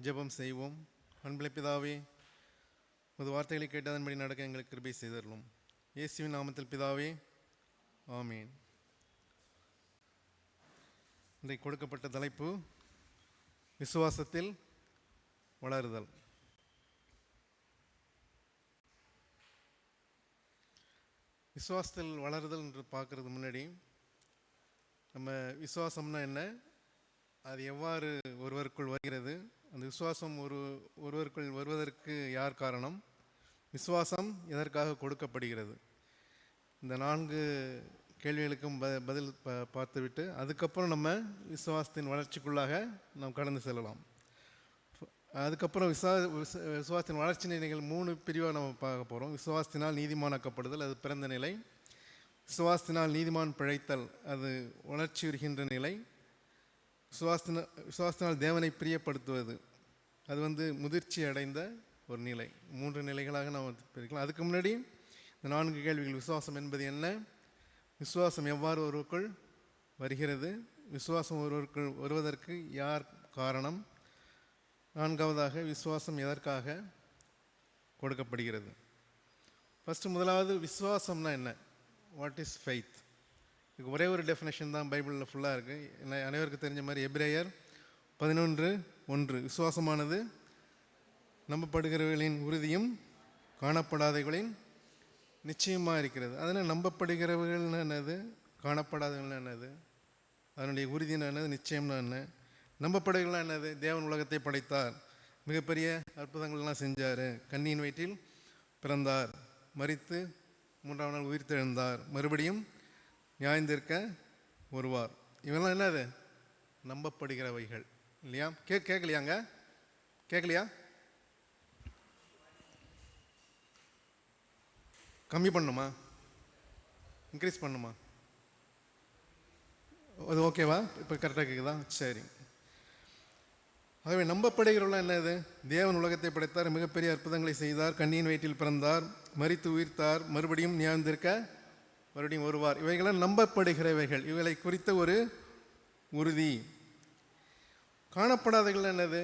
ஜெபம் செய்வோம். அன்பிலே பிதாவே, உமது வார்த்தைகளை கேட்டதன்படி நடக்க எங்களுக்கு கிருபை செய்தருளும். இயேசுவின் நாமத்தில் பிதாவே, ஆமீன். இன்றைக்கு கொடுக்கப்பட்ட தலைப்பு விசுவாசத்தில் வளருதல். விசுவாசத்தில் வளருதல் என்று பார்க்கறது முன்னாடி நம்ம விசுவாசம்னா என்ன, அது எவ்வாறு ஒருவருக்குள் வருகிறது, அந்த விசுவாசம் ஒருவருக்குள் வருவதற்கு யார் காரணம், விசுவாசம் எதற்காக கொடுக்கப்படுகிறது, இந்த 4 கேள்விகளுக்கும் பதில் பார்த்துவிட்டு அதுக்கப்புறம் நம்ம விசுவாசத்தின் வளர்ச்சிக்குள்ளாக நாம் கடந்து செல்லலாம். அதுக்கப்புறம் விசுவாசத்தின் வளர்ச்சி நிலைகள் 3 பிரிவாக நம்ம பார்க்க போகிறோம். விசுவாசத்தினால் நீதிமானாக்கப்படுதல், அது பிறந்த நிலை. விசுவாசத்தினால் நீதிமான் பிழைத்தல், அது வளர்ச்சி வருகின்ற நிலை. விசுவாசத்தினால் தேவனை பிரியப்படுத்துவது, அது முதிர்ச்சி அடைந்த ஒரு நிலை. 3 நிலைகளாக நாம் பிரிக்கலாம். அதுக்கு முன்னாடி இந்த 4 கேள்விகள்: விசுவாசம் என்பது என்ன, விசுவாசம் எவ்வாறு ஒருவருக்குள் வருகிறது, விசுவாசம் ஒருவருக்குள் வருவதற்கு யார் காரணம், 4வதாக விசுவாசம் எதற்காக கொடுக்கப்படுகிறது. முதலாவது விசுவாசம்னா என்ன, வாட் இஸ் ஃபெய்த்? இதுக்கு ஒரே ஒரு டெஃபினேஷன் தான் பைபிளில் ஃபுல்லாக இருக்குது. அனைவருக்கு தெரிஞ்ச மாதிரி எபிரேயர் 11:1, விசுவாசமானது நம்பப்படுகிறவர்களின் உறுதியும் காணப்படாதவர்களின் நிச்சயமாக இருக்கிறது. அதனால் நம்பப்படுகிறவர்கள்னு என்னது, காணப்படாதவர்கள் என்னது, அதனுடைய உறுதினா என்னது, நிச்சயம்னா என்ன? நம்பப்படுகிறவர்கள் என்னது, தேவன் உலகத்தை படைத்தார், மிகப்பெரிய அற்புதங்கள்லாம் செஞ்சார், கன்னியின் வயிற்றில் பிறந்தார், மரித்து 3ஆம் நாள் உயிர்த்தெழுந்தார், மறுபடியும் நியாயந்திருக்க வருவார். இவெல்லாம் என்னது, நம்பப்படுகிறவைகள் இல்லையா? கேட்கலையாங்க? கேட்கலையா? கம்மி பண்ணுமா, இன்க்ரீஸ் பண்ணுமா? அது ஓகேவா? இப்போ கரெக்டாக கேட்குதா? சரி. ஆகவே நம்பப்படுகிறவர்கள் என்னது, தேவன் உலகத்தை படைத்தார், மிகப்பெரிய அற்புதங்களை செய்தார், கன்னியின் வயிற்றில் பிறந்தார், மரித்து உயிர்த்தார், மறுபடியும் நியாயந்திருக்க மறுபடியும் வருவார். இவைகளால் நம்பப்படுகிறவைகள், இவைகளை குறித்த ஒரு உறுதி. காணப்படாதவைகள் என்னது,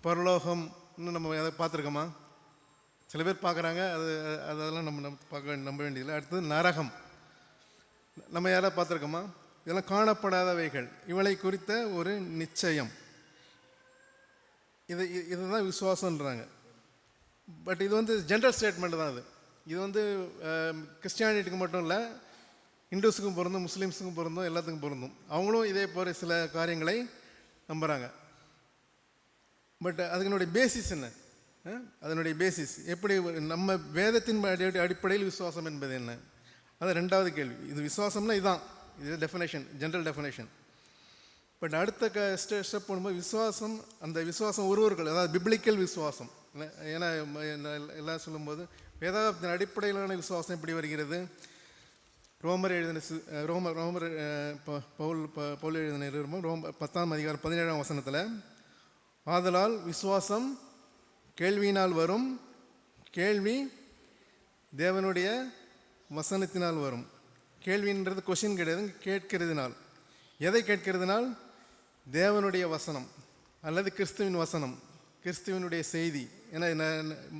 பரலோகம். இன்னும் நம்ம அதை பார்த்துருக்கோமா? சில பேர் பார்க்குறாங்க, அதெல்லாம் நம்ம நம்ப வேண்டியதில்லை. அடுத்தது நரகம், நம்ம யாராவது பார்த்துருக்கோமா? இதெல்லாம் காணப்படாதவைகள், இவளை குறித்த ஒரு நிச்சயம். இதுதான் விசுவாசன்றாங்க. பட் இது ஜென்ரல் ஸ்டேட்மெண்ட் தான். இது கிறிஸ்டியானிட்டிக்கு மட்டும் இல்லை, இந்துஸுக்கும் பொருந்தும், முஸ்லீம்ஸுக்கும் பொருந்தும், எல்லாத்துக்கும் பொருந்தும். அவங்களும் இதே போல சில காரியங்களை நம்புகிறாங்க. பட் அதனுடைய பேசிஸ் என்ன, அதனுடைய பேசிஸ் எப்படி, நம்ம வேதத்தின் அடிப்படையில் விசுவாசம் என்பது என்ன, அது 2வது கேள்வி. இது விசுவாசம்னா இதுதான், இது டெஃபினேஷன், ஜென்ரல் டெஃபினேஷன். பட் அடுத்த ஸ்டெப் போகும்போது விசுவாசம், அந்த விசுவாசம் ஒருவர்கள், அதாவது பிப்ளிக்கல் விசுவாசம். ஏன்னா எல்லாம் சொல்லும்போது வேதாகத்தின் அடிப்படையிலான விசுவாசம் எப்படி வருகிறது? ரோமர் பவுல் எழுதின ரோமர் 10ஆம் அதிகாரம் 17ஆம் வசனத்தில், ஆதலால் விசுவாசம் கேள்வியினால் வரும், கேள்வி தேவனுடைய வசனத்தினால் வரும். கேள்வின்றது கொஷின் கிடையாது, கேட்கிறதுனால். எதை கேட்கிறதுனால்? தேவனுடைய வசனம் அல்லது கிறிஸ்துவின் வசனம், கிறிஸ்துவனுடைய செய்தி. ஏன்னா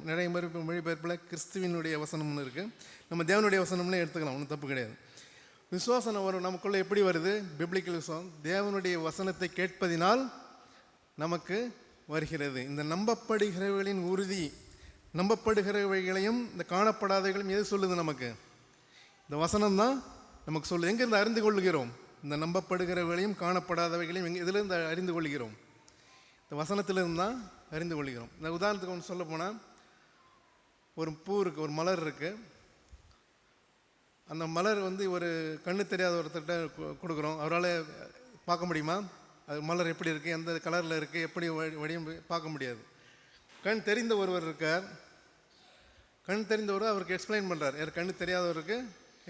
நிறைய மொழிபெயர்ப்பில் கிறிஸ்துவனுடைய வசனம்னு இருக்குது, நம்ம தேவனுடைய வசனம்னு எடுத்துக்கலாம், ஒன்றும் தப்பு கிடையாது. விசுவாசம் வரும் நமக்குள்ளே எப்படி வருது? பிப்ளிக்கல் விசுவாசம் தேவனுடைய வசனத்தை கேட்பதினால் நமக்கு வருகிறது. இந்த நம்பப்படுகிறவர்களின் உறுதி, நம்பப்படுகிறவைகளையும் இந்த காணப்படாதவைகளையும் எது சொல்லுது நமக்கு? இந்த வசனம் தான் நமக்கு சொல்லுது. எங்கேருந்து அறிந்து கொள்கிறோம்? இந்த நம்பப்படுகிறவர்களையும் காணப்படாதவைகளையும் எதிலிருந்து அறிந்து கொள்கிறோம்? இந்த வசனத்திலிருந்து தான் அறிந்து கொள்கிறோம். இந்த உதாரணத்துக்கு ஒன்று சொல்ல போனால், ஒரு பூ இருக்குது, ஒரு மலர் இருக்குது. அந்த மலர் ஒரு கண்ணு தெரியாத ஒருத்தர்கிட்ட கொடுக்குறோம், அவரால் பார்க்க முடியுமா? அது மலர் எப்படி இருக்குது, எந்த கலரில் இருக்குது, எப்படி வடிவம் பார்க்க முடியாது. கண் தெரிந்த ஒருவர் இருக்கார், கண் தெரிந்தவர் அவருக்கு எக்ஸ்பிளைன் பண்ணுறார், யார் கண்ணு தெரியாதவருக்கு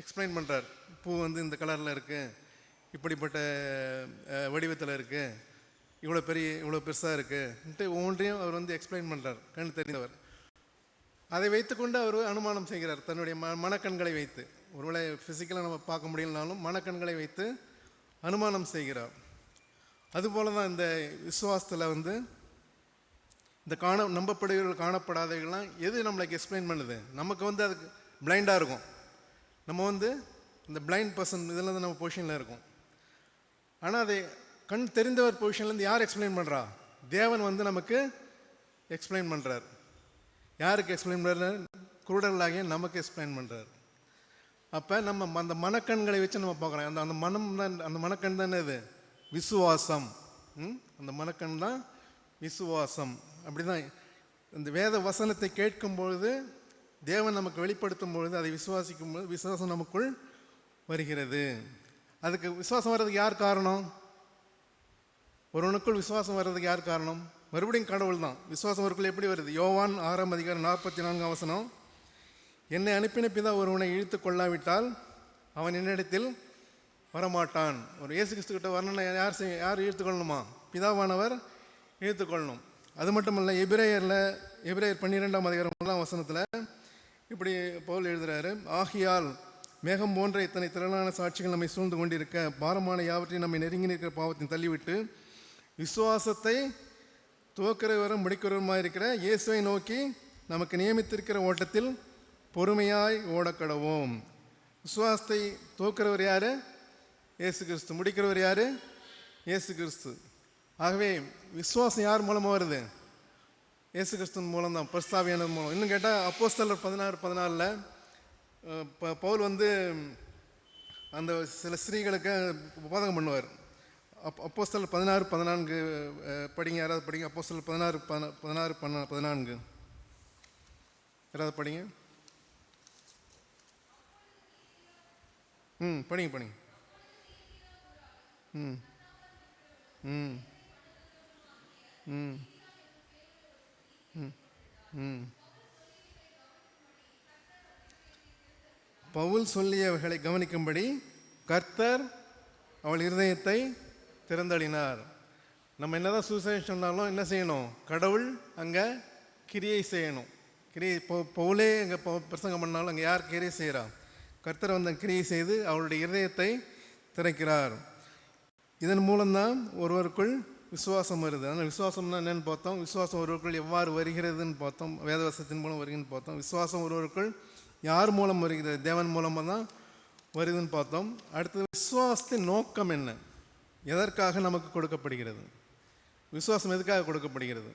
எக்ஸ்பிளைன் பண்ணுறார். பூ இந்த கலரில் இருக்குது, இப்படிப்பட்ட வடிவத்தில் இருக்குது, இவ்வளோ பெருசாக இருக்குன்ட்டு ஒவ்வொன்றையும் அவர் எக்ஸ்பிளைன் பண்ணுறார், கண் தெரிந்தவர். அதை வைத்துக்கொண்டு அவர் அனுமானம் செய்கிறார், தன்னுடைய மனக்கண்களை வைத்து. ஒருவேளை ஃபிசிக்கலாக நம்ம பார்க்க முடியலனாலும் மனக்கண்களை வைத்து அனுமானம் செய்கிறார். அதுபோல தான் இந்த விசுவாசத்தில் இந்த நம்பப்படுகிறவர்கள் காணப்படாதவர்கள்லாம் எது நம்மளுக்கு எக்ஸ்பிளைன் பண்ணுது? நமக்கு வந்து அதுக்கு பிளைண்டாக இருக்கும். நம்ம வந்து இந்த பிளைண்ட் பர்சன் இதில் தான் நம்ம பொசிஷனில் இருக்கும். ஆனால் அதை கண் தெரிந்தவர் பொசிஷன்லேருந்து யார் எக்ஸ்பிளைன் பண்ணுறா? தேவன் வந்து நமக்கு எக்ஸ்பிளைன் பண்ணுறார். யாருக்கு எக்ஸ்பிளைன் பண்ணுறாரு? குருடர்களாகிய நமக்கு எக்ஸ்பிளைன் பண்ணுறார். அப்போ நம்ம அந்த மனக்கண்களை வச்சு நம்ம பார்க்குறோம். அந்த அந்த மனம் தான், அந்த மனக்கண் தானே இது விசுவாசம். அந்த மனக்கண் தான் விசுவாசம். அப்படி தான் இந்த வேத வசனத்தை கேட்கும் பொழுது, தேவன் நமக்கு வெளிப்படுத்தும் பொழுது, அதை விசுவாசிக்கும் பொழுது விசுவாசம் நமக்குள் வருகிறது. அதுக்கு விசுவாசம் வர்றதுக்கு யார் காரணம்? ஒருவனுக்குள் விசுவாசம் வர்றதுக்கு யார் காரணம்? மறுபடியும் கடவுள் தான். விசுவாசம் அவருக்குள் எப்படி வருது? யோவான் 6:44 என்னை அனுப்பின பிதா ஒருவனை இழுத்து கொள்ளாவிட்டால் அவன் என்னிடத்தில் வரமாட்டான். ஒரு இயேசு கிறிஸ்துக்கிட்ட வரணும்னா யார் இழுத்துக்கொள்ளணுமா? பிதாவானவர் இழுத்துக்கொள்ளணும். அது மட்டும் இல்லை, எபிரேயர் 12:1 இப்படி பவுல் எழுதுகிறாரு, ஆகியால் மேகம் போன்ற இத்தனை திரளான சாட்சிகள் நம்மை சூழ்ந்து கொண்டிருக்க, பாரமான யாவற்றையும் நம்மை நெருங்கி நிற்கிற பாவத்தின் தள்ளிவிட்டு விசுவாசத்தை துவக்கிறவரும் முடிக்கிறவருமாக இருக்கிற இயேசுவை நோக்கி நமக்கு நியமித்திருக்கிற ஓட்டத்தில் பொறுமையாய் ஓடக்கடவோம். விசுவாசத்தை துவக்கிறவர் யார்? இயேசு கிறிஸ்து. முடிக்கிறவர் யார்? இயேசு கிறிஸ்து. ஆகவே விசுவாசம் யார் மூலமாக வருது? இயேசு கிறிஸ்துவின் மூலம் தான், பரிசுத்தாவியானவர் மூலம். இன்னும் கேட்டால் அப்போஸ்தலர் 16:14 பவுல் வந்து அந்த சில ஸ்திரீகளுக்கு போதகம் பண்ணுவார். அப்போஸ்தலர் 16:14 படிங்க, யாராவது படிங்க. அப்போஸ்தலர் 16:14 யாராவது படிங்க. படிங்க. பவுல் சொல்லியவைகளை கவனிக்கும்படி கர்த்தர் அவள் இருதயத்தை திறந்தளினார். நம்ம என்னதான் சுவிசேஷம் சொன்னாலும் என்ன செய்யணும்? கடவுள் அங்கே கிரியை செய்யணும். கிரியை பவுலே அங்கே பிரசங்கம் பண்ணாலும் அங்கே யார் கிரியை செய்கிறா? கர்த்தர் வந்து கிரியை செய்து அவளுடைய இருதயத்தை திறக்கிறார். இதன் மூலம்தான் ஒருவருக்குள் விசுவாசம் வருது. ஆனால் விசுவாசம்னா என்னென்னு பார்த்தோம். விசுவாசம் ஒருவருக்குள் எவ்வாறு வருகிறதுன்னு பார்த்தோம். வேதவசத்தின் மூலம் வருகிறதுன்னு பார்த்தோம். விசுவாசம் ஒருவருக்குள் யார் மூலம் வருகிறது? தேவன் மூலமாக தான் வருதுன்னு பார்த்தோம். அடுத்தது விசுவாசத்தின் நோக்கம் என்ன? எதற்காக நமக்கு கொடுக்கப்படுகிறது? விசுவாசம் எதுக்காக கொடுக்கப்படுகிறது?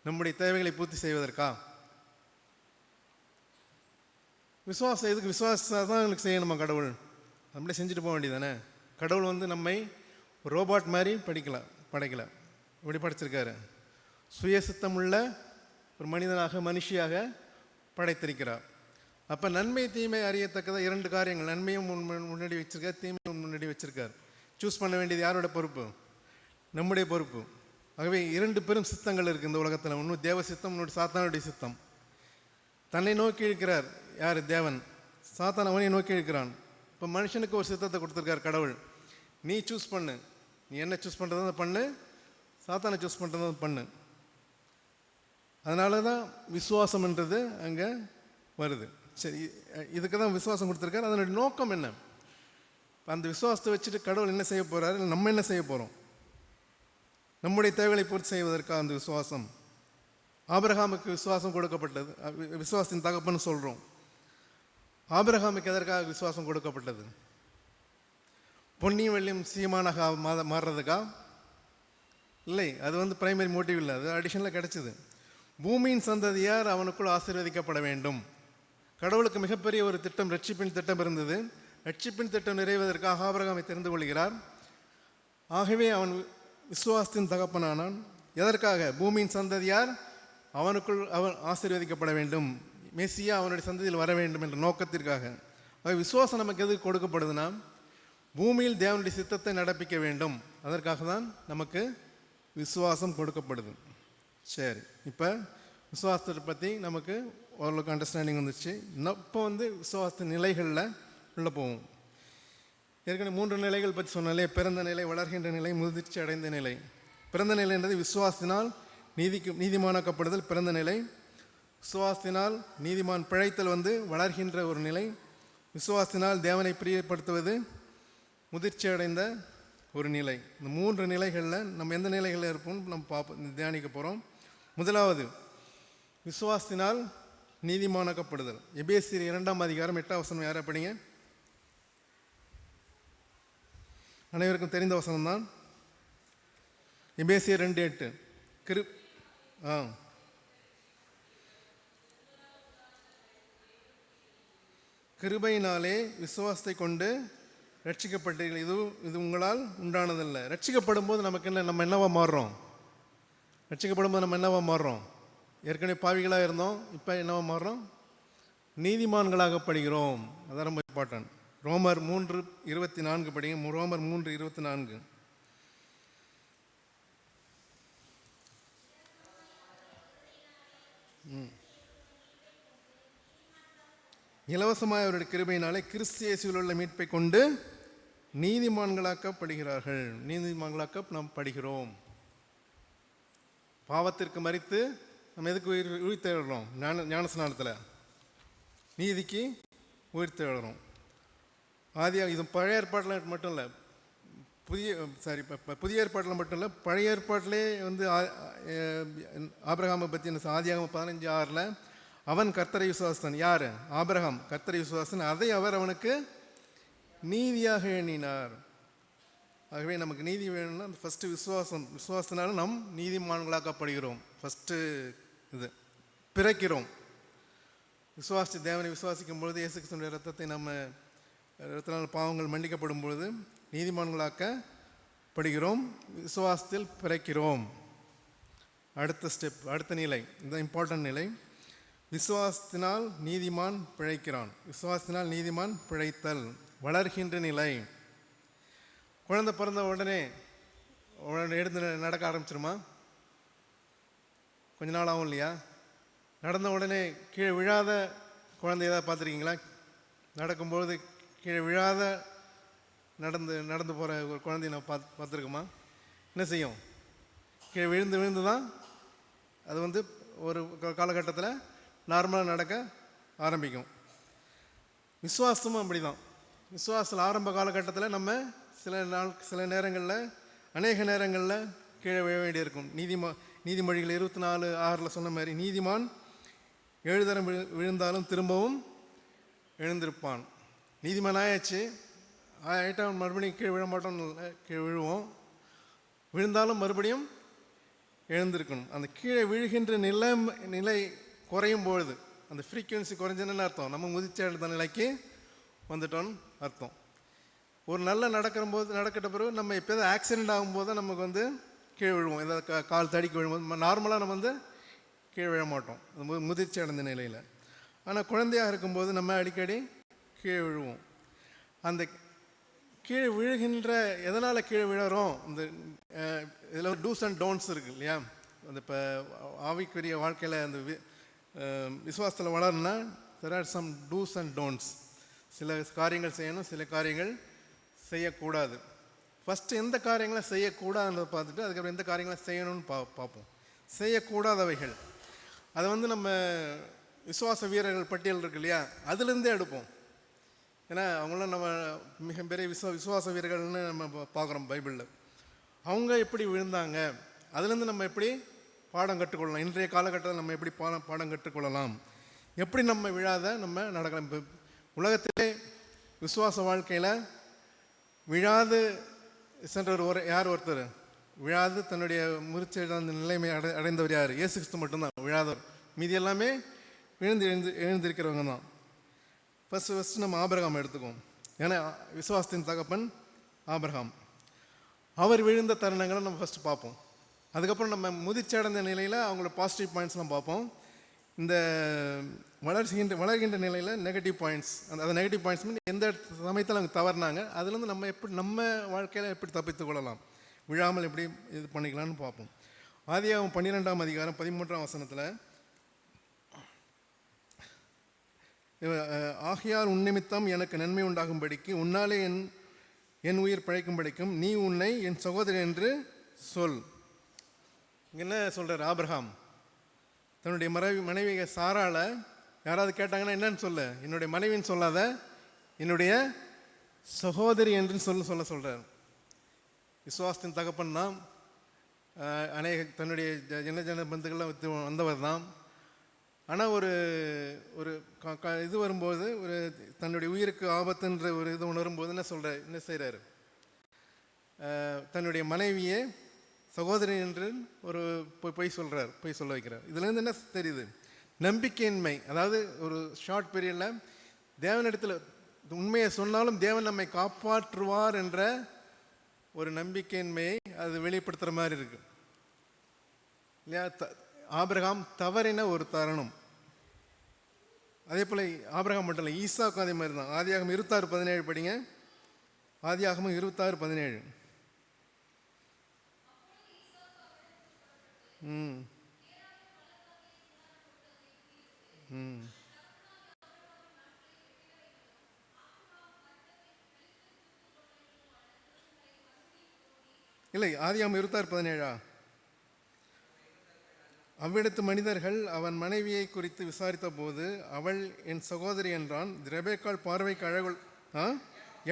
நம்முடைய தேவைகளை பூர்த்தி செய்வதற்கா? விசுவாசம் எதுக்கு? விசுவாசம் தான் எனக்கு செய்யணுமா கடவுள்? நம்மளே செஞ்சுட்டு போக வேண்டியதானே. கடவுள் வந்து நம்மை ரோபாட் மாதிரி படைக்கலை. இப்படி படைச்சிருக்காரு. சுயசித்தமுள்ள ஒரு மனிஷியாக படைத்திருக்கிறார். அப்போ நன்மை தீமை அறியத்தக்கதாக 2 காரியங்கள், நன்மையும் முன்னாடி வச்சிருக்கார், தீமையும் முன்னாடி வச்சிருக்கார். சூஸ் பண்ண வேண்டியது யாரோட பொறுப்பு? நம்முடைய பொறுப்பு. ஆகவே 2 பெரும் சித்தங்கள் இருக்குது இந்த உலகத்தில். ஒன்று தேவ சித்தம், இன்னொரு சாத்தானுடைய சித்தம். தன்னை நோக்கி இருக்கிறார் யார்? தேவன். சாத்தான் அவனை நோக்கி இருக்கிறான். இப்போ மனுஷனுக்கு ஒரு சித்தத்தை கொடுத்துருக்கார் கடவுள். நீ சூஸ் பண்ணு, நீ என்ன சூஸ் பண்ணுறதை பண்ணு, சாத்தானை சூஸ் பண்ணுறதை பண்ணு. அதனால தான் விசுவாசம்ன்றது அங்கே வருது. சரி, இதுக்கு தான் விசுவாசம் கொடுத்துருக்காரு. அதனுடைய நோக்கம் என்ன? அந்த விசுவாசத்தை வச்சுட்டு கடவுள் என்ன செய்ய போகிறாரு? நம்ம என்ன செய்ய போகிறோம்? நம்முடைய தேவைகளை பூர்த்தி செய்வதற்காக அந்த விசுவாசம். ஆபிரகாமுக்கு விசுவாசம் கொடுக்கப்பட்டது. விசுவாசத்தின் தகப்பன்னு சொல்கிறோம். ஆபிரகாமுக்கு எதற்காக விசுவாசம் கொடுக்கப்பட்டது? பொன்னியும் வெள்ளியும் சீமானாக மாறுறதுக்கா? இல்லை, அது வந்து பிரைமரி மோட்டிவ் இல்லை, அது அடிஷனலாக கிடைச்சிது. பூமியின் சந்ததியார் அவனுக்குள் ஆசீர்வதிக்கப்பட வேண்டும். கடவுளுக்கு மிகப்பெரிய ஒரு திட்டம், ரட்சிப்பின் திட்டம் இருந்தது. ரட்சிப்பின் திட்டம் நிறைவேறுவதற்காக ஆபிரகாமை தெரிந்து கொள்கிறார். ஆகவே அவன் விசுவாசத்தின் தகப்பனானான். எதற்காக? பூமியின் சந்ததியார் அவனுக்குள் அவன் ஆசீர்வதிக்கப்பட வேண்டும், மெசியா அவனுடைய சந்ததியில் வர வேண்டும் என்ற நோக்கத்திற்காக. விசுவாசம் நமக்கு எதுக்கு கொடுக்கப்படுதுன்னா, பூமியில் தேவனுடைய சித்தத்தை நடப்பிக்க வேண்டும். அதற்காக தான் நமக்கு விசுவாசம் கொடுக்கப்படுது. சரி, இப்போ விசுவாசத்தை பற்றி நமக்கு ஓரளவுக்கு அண்டர்ஸ்டாண்டிங் வந்துச்சு. இப்போ வந்து விசுவாசத்தின் நிலைகளில் உள்ளே போவோம். ஏற்கனவே 3 நிலைகள் பற்றி சொன்னாலே, பிறந்த நிலை, வளர்கின்ற நிலை, முதிர்ச்சி அடைந்த நிலை. பிறந்த நிலைன்றது விசுவாசத்தினால் நீதிமானாக்கப்படுதல் பிறந்த நிலை. விசுவாசத்தினால் நீதிமான் பிழைத்தல் வந்து வளர்கின்ற ஒரு நிலை. விசுவாசத்தினால் தேவனை பிரியப்படுத்துவது முதிர்ச்சி அடைந்த ஒரு நிலை. இந்த 3 நிலைகளில் நம்ம எந்த நிலைகளில் இருப்போம்னு நம்ம தியானிக்க போகிறோம். முதலாவது விசுவாசத்தினால் நீதிமானாக்கப்படுதல். எபேசியர் 2:8 யாரை படிங்க? அனைவருக்கும் தெரிந்த வசனம் தான். எபேசியர் 2:8 கிருபையினாலே விசுவாசத்தை கொண்டு ரட்சிக்கப்பட்டீர்கள், இது உங்களால் உண்டானதில்ல. ரட்சிக்கப்படும் போது நமக்கு என்ன, நம்ம என்னவா மாறுறோம்? ரட்சிக்கப்படும் போது நம்ம என்னவா மாறுறோம்? ஏற்கனவே பாவிகளாக இருந்தோம், இப்போ என்னவா மாறுறோம்? நீதிமான்களாகப்படுகிறோம். அதான் ரொம்ப இம்பார்ட்டன்ட். ரோமர் 3:24 படிங்க. ரோமர் 3:24. இலவசமாய் அவருடைய கிருபையினாலே கிறிஸ்து இயேசுவில் உள்ள மீட்பை கொண்டு நீதிமான்களாக்கப்படுகிறார்கள். நீதிமான்களாக்க நாம் படுகிறோம். பாவத்திற்கு மரித்து நம்ம எதுக்கு உயிர் தேடுறோம்? ஞானஸ்நானத்தில் நீதிக்கு உயிர் தேடுறோம். இது பழைய ஏற்பாட்டில் மட்டும் இல்லை, புதிய ஏற்பாட்டில் மட்டும் இல்லை, பழைய ஏற்பாட்டிலே ஆபிரகாமை பற்றி ஆதியாகமம் 15:6 அவன் கர்த்தரை விசுவாசன். யார்? ஆபிரகாம் கர்த்தரை விசுவாசன், அதை அவர் அவனுக்கு நீதியாக எண்ணினார். ஆகவே நமக்கு நீதி வேணும்னா ஃபஸ்ட்டு விசுவாசத்தினால நாம் நீதிமான்களாக்கப்படுகிறோம். ஃபஸ்ட்டு இது பிறக்கிறோம். தேவனை விசுவாசிக்கும் பொழுது இயேசு கிறிஸ்துவின் ரத்தத்தை ரத்தத்தினால் பாவங்கள் மன்னிக்கப்படும் பொழுது நீதிமான்களாக்கப்படுகிறோம். விசுவாசத்தில் பிறக்கிறோம். அடுத்த ஸ்டெப், அடுத்த நிலை, இந்த இம்பார்ட்டன்ட் நிலை, விசுவாசத்தினால் நீதிமான் பிழைக்கிறான். விசுவாசத்தினால் நீதிமான் பிழைத்தல், வளர்கின்ற நிலை. குழந்தை பிறந்த உடனே எடுத்து நடக்க ஆரம்பிச்சிருமா? கொஞ்ச நாள் ஆகும் இல்லையா? நடந்த உடனே கீழே விழாத குழந்தை ஏதாவது பார்த்துருக்கீங்களா? நடக்கும்பொழுது கீழே விழாத நடந்து போகிற ஒரு குழந்தைய நான் பார்த்துருக்கோமா? என்ன செய்யும்? கீழே விழுந்து தான் அது ஒரு காலகட்டத்தில் நார்மலாக நடக்க ஆரம்பிக்கும். விசுவாசமும் அப்படி தான். விசுவாசத்தில் ஆரம்ப காலகட்டத்தில் நம்ம சில நேரங்களில், அநேக நேரங்களில் கீழே விழ வேண்டியிருக்கும். நீதிமொழிகள் 24:6 சொன்ன மாதிரி, நீதிமான் 7 தரம் விழுந்தாலும் திரும்பவும் எழுந்திருப்பான். நீதிமான் ஆயிட்டா மறுபடியும் கீழே விழ மாட்டோம், கீழே விழுவோம். விழுந்தாலும் மறுபடியும் எழுந்திருக்கணும். அந்த கீழே விழுகின்ற நிலை குறையும் பொழுது, அந்த ஃப்ரீக்குவன்சி குறைஞ்சதுன்னு அர்த்தம், நம்ம முதிர்ச்சி அடைந்த நிலைக்கு வந்துட்டோன்னு அர்த்தம். ஒரு நல்ல நடக்கிட்ட பிறகு நம்ம எப்போயாவது ஆக்சிடெண்ட் ஆகும்போது தான் நமக்கு கீழே விழுவோம். ஏதாவது கால் தடிக்க விழும்போது நார்மலாக நம்ம கீழே விழ மாட்டோம், முதிர்ச்சி அடைந்த நிலையில். ஆனால் குழந்தையாக இருக்கும்போது நம்ம அடிக்கடி கீழே விழுவோம். அந்த கீழே விழுகின்ற, எதனால் கீழே விழுறோம், இந்த இதில் டூஸ் அண்ட் டோன்ட்ஸ் இருக்குது இல்லையா? அந்த இப்போ ஆவிக்குரிய வாழ்க்கையில் அந்த விசுவாசத்தில் வளரணும்னா there are some do's and don'ts. சில காரியங்கள் செய்யணும், சில காரியங்கள் செய்யக்கூடாது. ஃபஸ்ட்டு எந்த காரியங்களை செய்யக்கூடாதுன்றதை பார்த்துட்டு அதுக்கப்புறம் எந்த காரியங்களை செய்யணும்னு பார்ப்போம். செய்யக்கூடாதவைகள் அதை நம்ம விசுவாச வீரர்கள் பட்டியல் இருக்கு இல்லையா, அதுலேருந்தே எடுப்போம். ஏன்னா அவங்களாம் நம்ம மிகப்பெரிய விசுவாச வீரர்கள்னு நம்ம பார்க்குறோம் பைபிளில். அவங்க எப்படி விழுந்தாங்க, அதுலேருந்து நம்ம எப்படி பாடம் கற்றுக்கொள்ளலாம், இன்றைய காலகட்டத்தில் நம்ம எப்படி பாடம் கற்றுக்கொள்ளலாம், எப்படி நம்ம விழாத நம்ம நடக்கலாம். இப்போ உலகத்திலே விசுவாச வாழ்க்கையில் விழாது சென்றவர் ஒருத்தர் விழாது தன்னுடைய முறிச்சி அந்த நிலைமை அடைந்தவர் யார்? இயேசு கிறிஸ்து மட்டும்தான் விழாதவர். மீதி எல்லாமே எழுந்திருக்கிறவங்க தான். ஃபஸ்ட்டு நம்ம ஆபிரகாம் எடுத்துக்குவோம். ஏன்னா விசுவாசத்தின் தகப்பன் ஆபிரகாம். அவர் விழுந்த தருணங்களை நம்ம ஃபஸ்ட்டு பார்ப்போம். அதுக்கப்புறம் நம்ம முதிர்ச்சி அடைந்த நிலையில் அவங்களோட பாசிட்டிவ் பாயிண்ட்ஸ்லாம் பார்ப்போம். இந்த வளர்கின்ற நிலையில் நெகட்டிவ் பாயிண்ட்ஸ், அந்த நெகட்டிவ் பாயிண்ட்ஸ் எந்த சமயத்தில் அவங்க தவறினாங்க, அதுலேருந்து நம்ம வாழ்க்கையில் எப்படி தப்பித்து கொள்ளலாம், விழாமல் எப்படி இது பண்ணிக்கலாம்னு பார்ப்போம். ஆதியாகமம் 12:13 ஆகையால் உன் நிமித்தம் எனக்கு நன்மை உண்டாகும்படிக்கு உன்னாலே என் உயிர் பிழைக்கும்படிக்கும் நீ உன்னை என் சகோதரி என்று சொல். என்ன சொல்கிறார் ஆபிரகாம்? தன்னுடைய மனைவி சாரால யாராவது கேட்டாங்கன்னா என்னன்னு சொல்ல, என்னுடைய மனைவின்னு சொல்லாத, என்னுடைய சகோதரி என்று சொல்ல சொல்கிறார். விசுவாசத்தின் தகப்பன் தான் தன்னுடைய ஜன பந்துக்கள்லாம் விற்று வந்தவர் தான். ஆனால் ஒரு ஒரு இது வரும்போது, ஒரு தன்னுடைய உயிருக்கு ஆபத்துன்ற ஒரு இது உணரும்போது என்ன செய்கிறாரு, தன்னுடைய மனைவியே சகோதரி என்று ஒரு பொய் சொல்ல வைக்கிறார். இதுலேருந்து என்ன தெரியுது, நம்பிக்கையின்மை. அதாவது ஒரு ஷார்ட் பீரியடில் தேவனிடத்தில் உண்மையை சொன்னாலும் தேவன் நம்மை காப்பாற்றுவார் என்ற ஒரு நம்பிக்கையின்மையை அது வெளிப்படுத்துகிற மாதிரி இருக்கு இல்லையா. ஆபிரகாம் தவறின ஒரு தருணம். அதே போல் ஆபிரகாம் மட்டும் இல்லை, ஈசாக்கும் அதே மாதிரி தான். ஆதியாகமம் 26:17 படிங்க. ஆதியாகமம் 26:17. ம் ம் இல்லை, ஆதியாகமம் 26:17. அவ்விடத்து மனிதர்கள் அவன் மனைவியை குறித்து விசாரித்த போது அவள் என் சகோதரி என்றான். ரெபேக்காள் பார்வைக்கு அழகுள்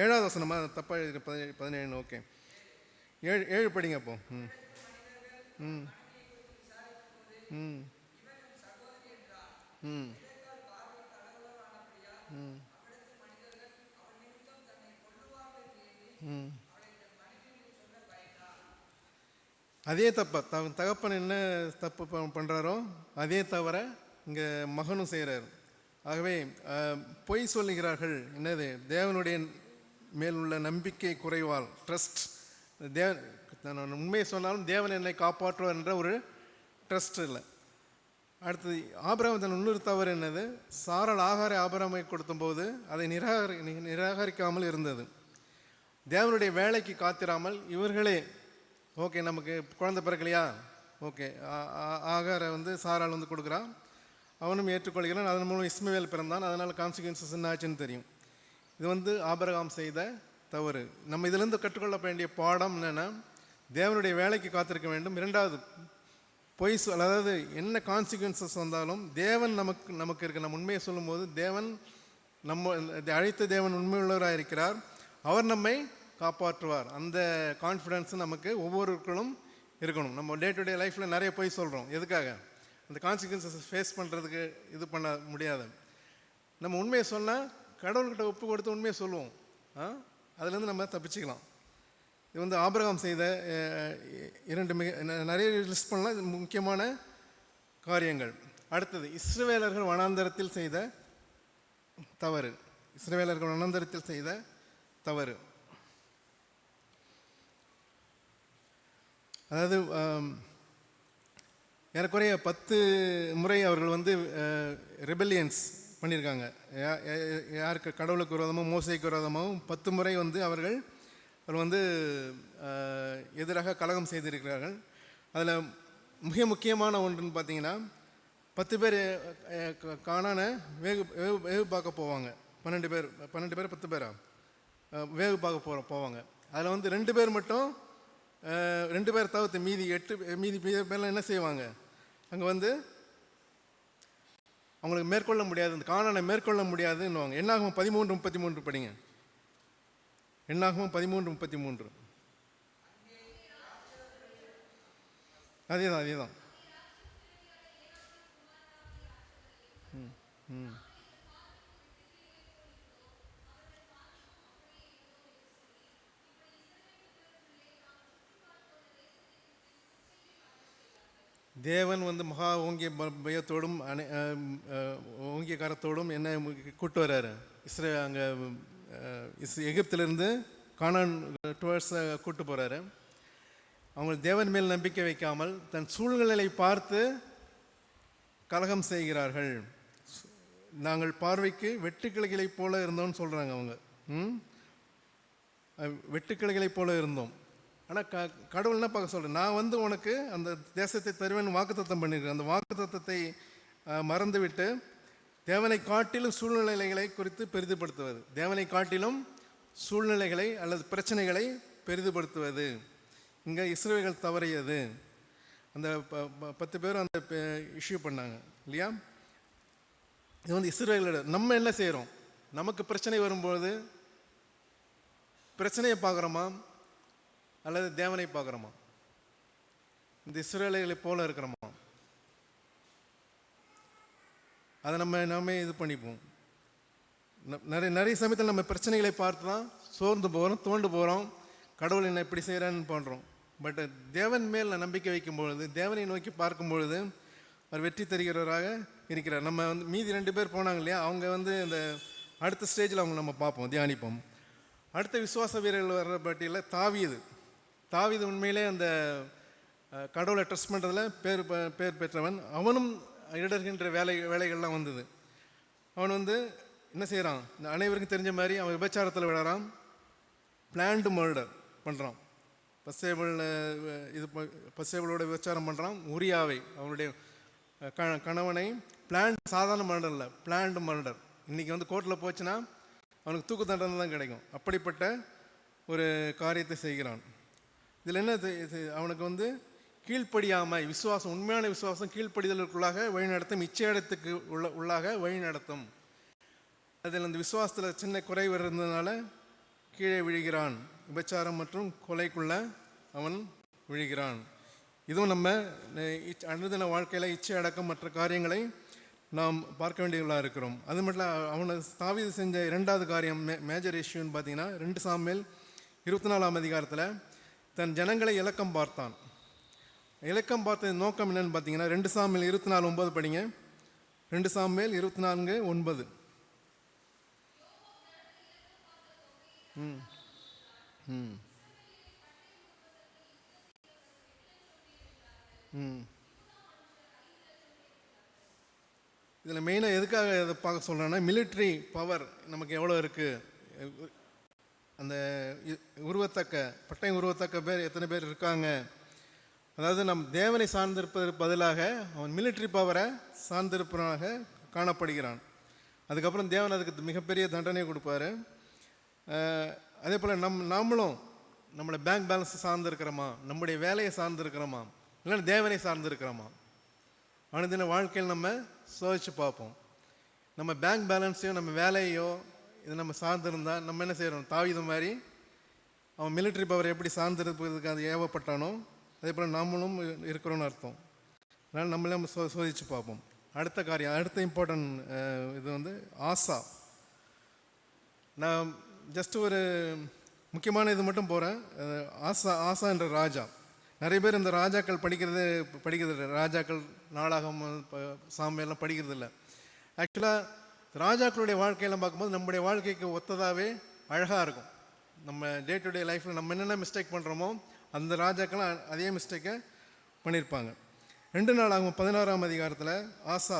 7வது வசனமா, தப்பாக 17. ஓகே, 7 படிங்க அப்போ. ம் ம் ம் ம் ம் அதே தகப்பன் என்ன தப்பு பண்ணுறாரோ அதே தவிர இங்கே மகனும் செய்கிறார். ஆகவே பொய் சொல்லுகிறார்கள். என்னது, தேவனுடைய மேல் உள்ள நம்பிக்கை குறைவால், ட்ரஸ்ட். நான் உண்மையை சொன்னாலும் தேவன் என்னை காப்பாற்றுவார் என்ற ஒரு ட்ரஸ்ட் இல்லை. அடுத்தது ஆபிரகாம் தன் இன்னொரு தவறு என்னது, சாராள் ஆபிரகாமை கொடுத்தபோது அதை நிராகரிக்காமல் இருந்தது. தேவனுடைய வேலைக்கு காத்திராமல் இவர்களே, ஓகே நமக்கு குழந்தை பிறக்கலையா, ஓகே ஆகாரை சாராள் கொடுக்குறான், அவனும் ஏற்றுக்கொள்கிறான். அதன் மூலம் இஸ்மவேல் பிறந்தான். அதனால் கான்சிக்வன்சஸ் என்ன ஆச்சுன்னு தெரியும். இது ஆபிரகாம் செய்த தவறு. நம்ம இதிலிருந்து கற்றுக்கொள்ள வேண்டிய பாடம் என்னென்னா, தேவனுடைய வேலைக்கு காத்திருக்க வேண்டும். இரண்டாவது, பொய் அதாவது என்ன கான்சிக்வன்சஸ் வந்தாலும் தேவன் நமக்கு இருக்க, நம்ம உண்மையை சொல்லும்போது தேவன் அழைத்த தேவன் உண்மையுள்ளவராக இருக்கிறார். அவர் நம்மை காப்பாற்றுவார். அந்த கான்ஃபிடென்ஸ் நமக்கு ஒவ்வொருவர்களும் இருக்கணும். நம்ம டே டு டே லைஃப்பில் நிறைய பொய் சொல்கிறோம். எதுக்காக? அந்த கான்சிக்வன்சஸ் ஃபேஸ் பண்ணுறதுக்கு இது பண்ண முடியாது. நம்ம உண்மையை சொன்னால் கடவுள்கிட்ட ஒப்பு கொடுத்து உண்மையை சொல்லுவோம். அதுலேருந்து நம்ம தப்பிச்சுக்கலாம். இது ஆபிரகாம் செய்த இரண்டு நிறைய லிஸ்ட் பண்ணலாம், இது முக்கியமான காரியங்கள். அடுத்தது, இஸ்ரவேலர்கள் வனாந்தரத்தில் செய்த தவறு. இஸ்ரவேலர்கள் வனாந்தரத்தில் செய்த தவறு, அதாவது ஏறக்குறைய 10 முறை அவர்கள் ரெபெல்லியன்ஸ் பண்ணியிருக்காங்க. யாருக்கு? கடவுளுக்கு விரோதமும் மோசைக்கு விரோதமாகவும் 10 முறை அவர்கள் எதிராக கலகம் செய்திருக்கிறார்கள். அதில் மிக முக்கியமான ஒன்றுன்னு பார்த்தீங்கன்னா, 10 பேர் கானான வேவு பார்க்க போவாங்க. 12 பேர் 10 பேரா வேவு பார்க்க போவாங்க. அதில் 2 பேர் மட்டும், 2 பேர் தவிர்த்து மீதி பேர்லாம் என்ன செய்வாங்க, அங்கே அவங்களுக்கு மேற்கொள்ள முடியாது, இந்த கானானை மேற்கொள்ள முடியாதுன்னுவாங்க. என்னாகும் 13:33 படிங்க. என்னாகும் 13:33. அதேதான். தேவன் மகா ஓங்கிய பயத்தோடும் ஓங்கிய கரத்தோடும் என்ன கூட்டு வர்றாரு. அங்கே எகிப்திலிருந்து கானான் டுவர்ட்ஸ் கூட்டு போகிறாரு. அவங்க தேவன் மேல் நம்பிக்கை வைக்காமல் தன் சூழ்நிலையை பார்த்து கலகம் செய்கிறார்கள். நாங்கள் பார்வைக்கு வெட்டுக்கிளைகளை போல இருந்தோம்னு சொல்கிறாங்க அவங்க. வெட்டுக்கிளைகளை போல இருந்தோம். ஆனால் கடவுள் என்ன பார்க்க சொல்கிறேன், நான் உனக்கு அந்த தேசத்தை தருவேன் வாக்குத்தத்தம் பண்ணியிருக்கேன். அந்த வாக்குத்தத்தத்தை மறந்துவிட்டு தேவனை காட்டிலும் சூழ்நிலைகளை குறித்து பெரிதுபடுத்துவது, தேவனை காட்டிலும் சூழ்நிலைகளை அல்லது பிரச்சனைகளை பெரிதுபடுத்துவது இங்கே இஸ்ரவேலர்கள் தவறியது. அந்த 10 பேரும் அந்த இஷ்யூ பண்ணாங்க இல்லையா. இது இஸ்ரவேலர். நம்ம என்ன செய்கிறோம்? நமக்கு பிரச்சனை வரும்போது பிரச்சனையை பார்க்குறோமா அல்லது தேவனை பார்க்குறோமா? இந்த இஸ்ரவேலர்களை போல இருக்கிறோமா? அதை நாமே இது பண்ணிப்போம். நிறைய சமயத்தில் நம்ம பிரச்சனைகளை பார்த்து தான் சோர்ந்து போகிறோம், தோண்டு போகிறோம், கடவுள் என்ன இப்படி செய்கிறான்னு பண்ணுறோம். பட் தேவன் மேல் நம்பிக்கை வைக்கும் பொழுது, தேவனை நோக்கி பார்க்கும் பொழுது அவர் வெற்றி தருகிறவராக இருக்கிறார். நம்ம மீதி 2 பேர் போனாங்க இல்லையா, அவங்க இந்த அடுத்த ஸ்டேஜில் அவங்க நம்ம பார்ப்போம், தியானிப்போம். அடுத்த விசுவாச வீரர்கள் வர்ற பட்டியலில் தாவீது உண்மையிலே அந்த கடவுளை ட்ரஸ்ட் பண்ணுறதுல பேர் பெற்றவன். அவனும் இடர்கின்ற வேலைகள்லாம் வந்தது. அவன் என்ன செய்கிறான், இந்த அனைவருக்கும் தெரிஞ்ச மாதிரி அவன் விபச்சாரத்தில் விழறான், பிளான்டு மர்டர் பண்ணுறான். பசேபளோட விபச்சாரம் பண்ணுறான். உரியாவை அவனுடைய கணவனை சாதாரண மர்டர் இல்லை, பிளான்டு மர்டர். இன்றைக்கி கோர்ட்டில் போச்சுன்னா அவனுக்கு தூக்கு தண்டனை தான் கிடைக்கும். அப்படிப்பட்ட ஒரு காரியத்தை செய்கிறான். இதில் என்ன, அவனுக்கு கீழ்ப்படியாமல் விசுவாசம், உண்மையான விசுவாசம் கீழ்ப்படிதலுக்குள்ளாக வழிநடத்தும், இச்சையிடத்துக்கு உள்ளாக வழிநடத்தும். அதில் அந்த விசுவாசத்தில் சின்ன குறைவு இருந்ததுனால கீழே விழுகிறான். விபச்சாரம் மற்றும் கொலைக்குள்ள அவன் விழுகிறான். இதுவும் நம்ம அனுதின வாழ்க்கையில் இச்சை அடக்கம் மற்ற காரியங்களை நாம் பார்க்க வேண்டியவர்களாக இருக்கிறோம். அது மட்டும் அவனை தாவீது செஞ்ச 2வது காரியம், மேஜர் இஷ்யூன்னு பார்த்தீங்கன்னா 2 சாமுவேல் 24ஆம் அதிகாரத்தில் தன் ஜனங்களை இலக்கம் பார்த்தான். இலக்கம் பார்த்த நோக்கம் என்னன்னு பார்த்தீங்கன்னா 2 சாமுவேல் 24:9 படிங்க. 2 சாமுவேல் 24:9. இதில் மெயினாக எதுக்காக இதை பார்க்க சொல்கிறேன்னா, மிலிட்ரி பவர் நமக்கு எவ்வளோ இருக்குது, அந்த பட்டயம் உருவத்தக்க பேர் எத்தனை பேர் இருக்காங்க. அதாவது நம் தேவனை சார்ந்திருப்பதற்கு பதிலாக அவன் மிலிட்ரி பவரை சார்ந்திருப்பவனாக காணப்படுகிறான். அதுக்கப்புறம் தேவன் அதுக்கு மிகப்பெரிய தண்டனை கொடுப்பாரு. அதே போல் நாமளும் நம்மளோட பேங்க் பேலன்ஸை சார்ந்திருக்கிறோமா, நம்முடைய வேலையை சார்ந்திருக்கிறோமா, இல்லைன்னா தேவனை சார்ந்திருக்கிறோமா? அனுதின வாழ்க்கையில் நம்ம சோதிச்சு பார்ப்போம். நம்ம பேங்க் பேலன்ஸையோ நம்ம வேலையோ இது நம்ம சார்ந்திருந்தால் நம்ம என்ன செய்கிறோம், தாவீது மாதிரி அவன் மிலிட்ரி பவர் எப்படி சார்ந்திருப்பதுக்கு அது ஏவப்பட்டானோ அதே போல் நாமளும் இருக்கிறோன்னு அர்த்தம். அதனால் நம்மளே நம்ம சோதிச்சு பார்ப்போம். அடுத்த காரியம், அடுத்த இம்பார்ட்டன்ட் இது ஆசா. நான் ஜஸ்ட் ஒரு முக்கியமான இது மட்டும் போகிறேன். ஆசா என்ற ராஜா. நிறைய பேர் இந்த ராஜாக்கள் படிக்கிறது ராஜாக்கள் நாளாகம் சாமியெல்லாம் படிக்கிறது இல்லை. ஆக்சுவலாக ராஜாக்களுடைய வாழ்க்கையெல்லாம் பார்க்கும்போது நம்முடைய வாழ்க்கைக்கு ஒத்ததாகவே அழகாக இருக்கும். நம்ம டே டு டே லைஃப்பில் நம்ம என்னென்ன மிஸ்டேக் பண்ணுறோமோ அந்த ராஜாக்கள்லாம் அதே மிஸ்டேக்கை பண்ணியிருப்பாங்க. 2 நாளாகும் 16ஆம் அதிகாரத்தில் ஆசா,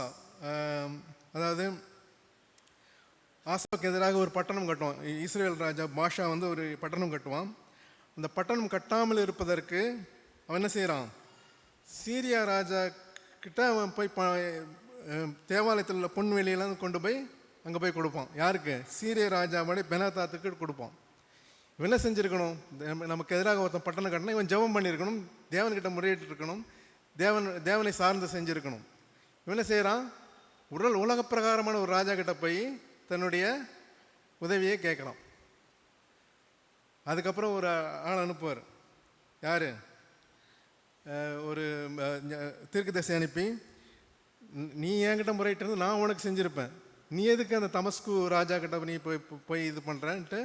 அதாவது ஆசாவுக்கு எதிராக ஒரு பட்டணம் கட்டுவான். இஸ்ரேல் ராஜா பாஷா ஒரு பட்டணம் கட்டுவான். அந்த பட்டணம் கட்டாமல் இருப்பதற்கு அவன் என்ன செய்கிறான், சீரியா ராஜா கிட்ட அவன் போய் தேவாலயத்தில் உள்ள பொன்வெளியெல்லாம் கொண்டு போய் அங்கே போய் கொடுப்பான். யாருக்கு? சீரிய ராஜாவுடைய பெனாதாத்துக்கு கொடுப்பான். இவன் என்ன செஞ்சுருக்கணும், நமக்கு எதிராக ஒருத்தன் பட்டணம் கட்டினா இவன் ஜெபம் பண்ணியிருக்கணும், தேவன்கிட்ட முறையிட்டு இருக்கணும், தேவனை சார்ந்து செஞ்சுருக்கணும். இவன் என்ன செய்கிறான், உலக பிரகாரமான ஒரு ராஜா கிட்ட போய் தன்னுடைய உதவியை கேட்கலாம். அதுக்கப்புறம் ஒரு ஆள் அனுப்புவார். யார்? ஒரு தீர்க்கதரிசி அனுப்பி, நீ என்கிட்ட முறையிட்டு நான் உனக்கு செஞ்சுருப்பேன், நீ எதுக்கு அந்த தமஸ்கு ராஜா கிட்ட நீ போய் இது பண்ணுறேன்ட்டு,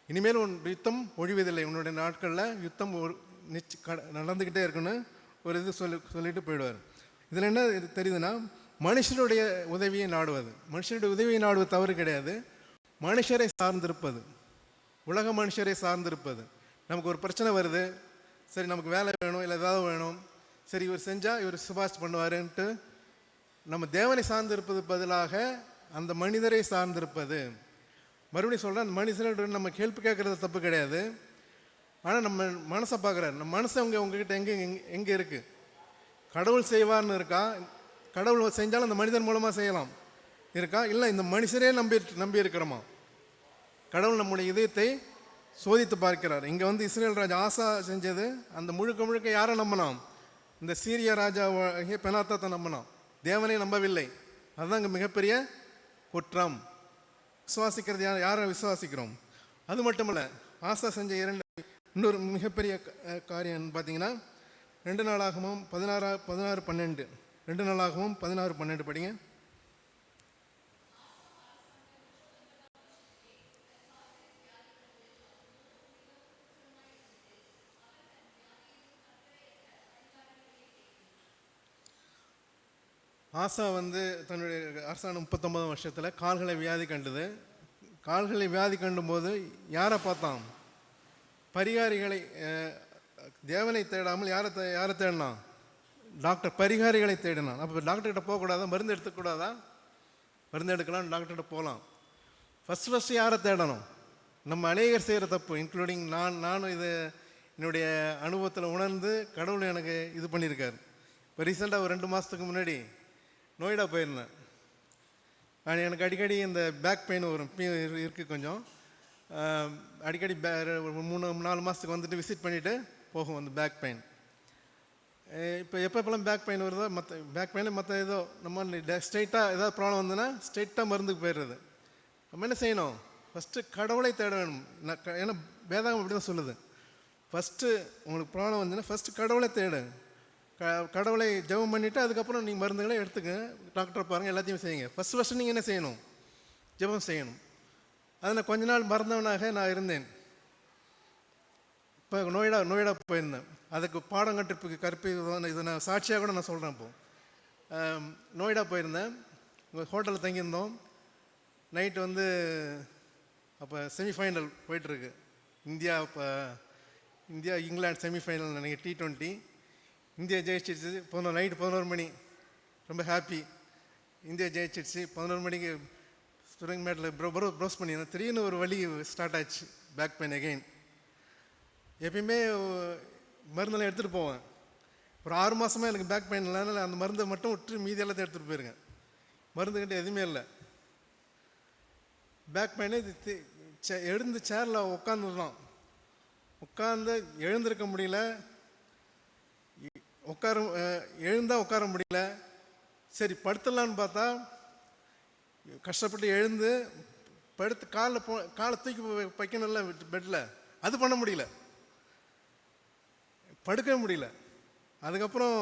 இனிமேல் உன் யுத்தம் ஒழிவதில்லை, உன்னுடைய நாட்களில் யுத்தம் நடந்துக்கிட்டே இருக்குன்னு ஒரு இது சொல்லிட்டு போயிடுவார். இதில் என்ன தெரியுதுன்னா, மனுஷனுடைய உதவியை நாடுவது, மனுஷனுடைய உதவியை நாடுவது தவறு கிடையாது. மனுஷரை சார்ந்திருப்பது, உலக மனுஷரை சார்ந்திருப்பது. நமக்கு ஒரு பிரச்சனை வருது, சரி நமக்கு வேலை வேணும், இல்லை ஏதாவது வேணும், சரி இவர் செஞ்சால் இவர் சிபாரிசு பண்ணுவாருன்ட்டு நம்ம தேவனை சார்ந்திருப்பது பதிலாக அந்த மனிதரை சார்ந்திருப்பது. மறுபடியும் சொல்கிறேன், அந்த மனுஷனோட நம்ம கேள்வி கேட்குறது தப்பு கிடையாது. ஆனால் நம்ம மனசை பார்க்குறாரு, நம்ம மனசை உங்ககிட்ட எங்கே இருக்குது? கடவுள் செய்வார்னு இருக்கா? கடவுள் செஞ்சாலும் அந்த மனிதன் மூலமாக செய்யலாம் இருக்கா? இல்லை இந்த மனுஷரே நம்பி இருக்கிறோமா? கடவுள் நம்முடைய இதயத்தை சோதித்து பார்க்கிறார். இங்கே இஸ்ரேல் ராஜா ஆசா செஞ்சது, அந்த முழுக்க யாரை நம்பினான்? இந்த சீரிய ராஜா பெனாதாத்தை நம்பினான், தேவனை நம்பவில்லை. அதுதான் இங்கே மிகப்பெரிய குற்றம். விசுவாசிக்கிறது யாரை விசுவாசிக்கிறோம்? அது மட்டுமல்ல, ஆசா செஞ்ச இன்னொரு மிகப்பெரிய காரியம் பார்த்தீங்கன்னா, 2 நாளாகமும் 16:12. 2 நாளாகவும் 16:12 படிங்க. ஆசா தன்னுடைய அரசாங்கம் 39 வருஷத்தில் கால்களை வியாதி கண்டது. கால்களை வியாதி கண்டும்போது யாரை பார்த்தான்? பரிகாரிகளை. தேவனை தேடாமல் யாரை தேடினான்? டாக்டர் பரிகாரிகளை தேடினான். அப்போ டாக்டர்கிட்ட போகக்கூடாதா? மருந்து எடுத்துக்கூடாதா? மருந்து எடுக்கலாம், டாக்டர்கிட்ட போகலாம். ஃபஸ்ட்டு யாரை தேடணும்? நம்ம அநேகர் செய்கிற தப்பு, இன்க்ளூடிங் நானும் இது என்னுடைய அனுபவத்தில் உணர்ந்து கடவுள் எனக்கு இது பண்ணியிருக்கார். இப்போ ரீசெண்டாக ஒரு 2 மாதத்துக்கு முன்னாடி நோய்டா போயிருந்தேன். எனக்கு அடிக்கடி இந்த பேக் பெயின் வரும், இருக்குது கொஞ்சம். அடிக்கடி 3-4 மாதத்துக்கு வந்துட்டு விசிட் பண்ணிவிட்டு போகும் அந்த பேக் பெயின். இப்போ எப்போப்பெல்லாம் பேக் பெயின் வருதோ, பேக் பெயின் மற்ற ஏதோ நம்ம ஸ்ட்ரெயிட்டாக ஏதாவது ப்ராப்ளம் வந்ததுன்னா ஸ்ட்ரெயிட்டாக மருந்துக்கு போயிடுறது. நம்ம என்ன செய்யணும்? ஃபஸ்ட்டு கடவுளை தேட வேணும். ஏன்னா வேதாகம் அப்படி தான் சொல்லுது. ஃபஸ்ட்டு உங்களுக்கு ப்ராப்ளம் வந்துன்னா ஃபஸ்ட்டு கடவுளை தேடு. கடவுளை ஜெபம் பண்ணிவிட்டு அதுக்கப்புறம் நீங்கள் மருந்துகளை எடுத்துக்க, டாக்டரை பாருங்கள், எல்லாத்தையும் செய்யுங்க. ஃபஸ்ட்டு நீங்கள் என்ன செய்யணும்? ஜெபம் செய்யணும். அதில் கொஞ்ச நாள் மறந்தவனாக நான் இருந்தேன். இப்போ நோய்டா போயிருந்தேன். அதுக்கு பாடம் கற்பி இது நான் சாட்சியாக கூட நான் சொல்கிறேன். இப்போது நோய்டா போயிருந்தேன். ஹோட்டலில் தங்கியிருந்தோம். நைட்டு அப்போ செமிஃபைனல் போயிட்டுருக்கு. இந்தியா இங்கிலாந்து செமிஃபைனல் நினைக்கிறேன், T20. இந்தியா ஜெயிச்சிடுச்சு. நைட்டு 11 மணி. ரொம்ப ஹாப்பி. இந்தியா ஜெயிச்சிடுச்சு. 11 மணிக்கு ஸ்டூடெண்ட் மேட்டில் ப்ரோஸ் பண்ணியிருந்தேன். திடீர்னு ஒரு வலி ஸ்டார்ட் ஆச்சு, பேக் பெயின் அகெயின். எப்பயுமே மருந்தெல்லாம் எடுத்துகிட்டு போவேன். ஒரு 6 மாதமாக எனக்கு பேக் பெயின் இல்லைனால அந்த மருந்தை மட்டும் விட்டு மீதி எல்லாத்தையும் எடுத்துகிட்டு போயிருக்கேன். மருந்துக்கிட்ட எதுவுமே இல்லை. பேக் பெயினு எழுந்து சேரில் உட்காந்துருந்தோம். உட்காந்து எழுந்திருக்க முடியல. எழுந்தால் உட்கார முடியல. சரி படுத்துடலான்னு பார்த்தா கஷ்டப்பட்டு எழுந்து படுத்து காலை தூக்கி வைக்கணும்ல பெட்டில், அது பண்ண முடியல. படுக்க முடியல. அதுக்கப்புறம்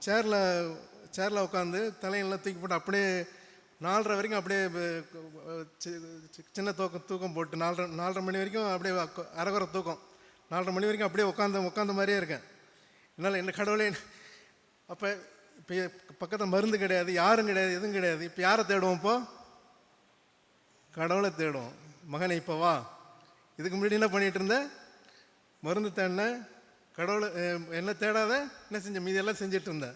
சேரில் உட்காந்து தலையெல்லாம் தூக்கி போட்டு அப்படியே 4:30 வரைக்கும் அப்படியே சின்ன தூக்கம் போட்டு 4:30 மணி வரைக்கும் அப்படியே அரைகுறை தூக்கம். 4:30 மணி வரைக்கும் அப்படியே உட்காந்த மாதிரியே இருக்கேன். என்னால் என்ன கடவுளே. அப்போ இப்போ பக்கத்தில் மருந்து கிடையாது, யாரும் கிடையாது, எதுவும் கிடையாது. இப்போ யாரை தேடுவோம்? இப்போ கடவுளை தேடுவோம். மகனை இப்போ வா. இதுக்கு முன்னாடி என்ன பண்ணிகிட்டு இருந்தேன்? மருந்து தேடினேன். கடவுளை என்ன தேடாத என்ன செஞ்ச மீதியெல்லாம் செஞ்சுட்டு இருந்தேன்.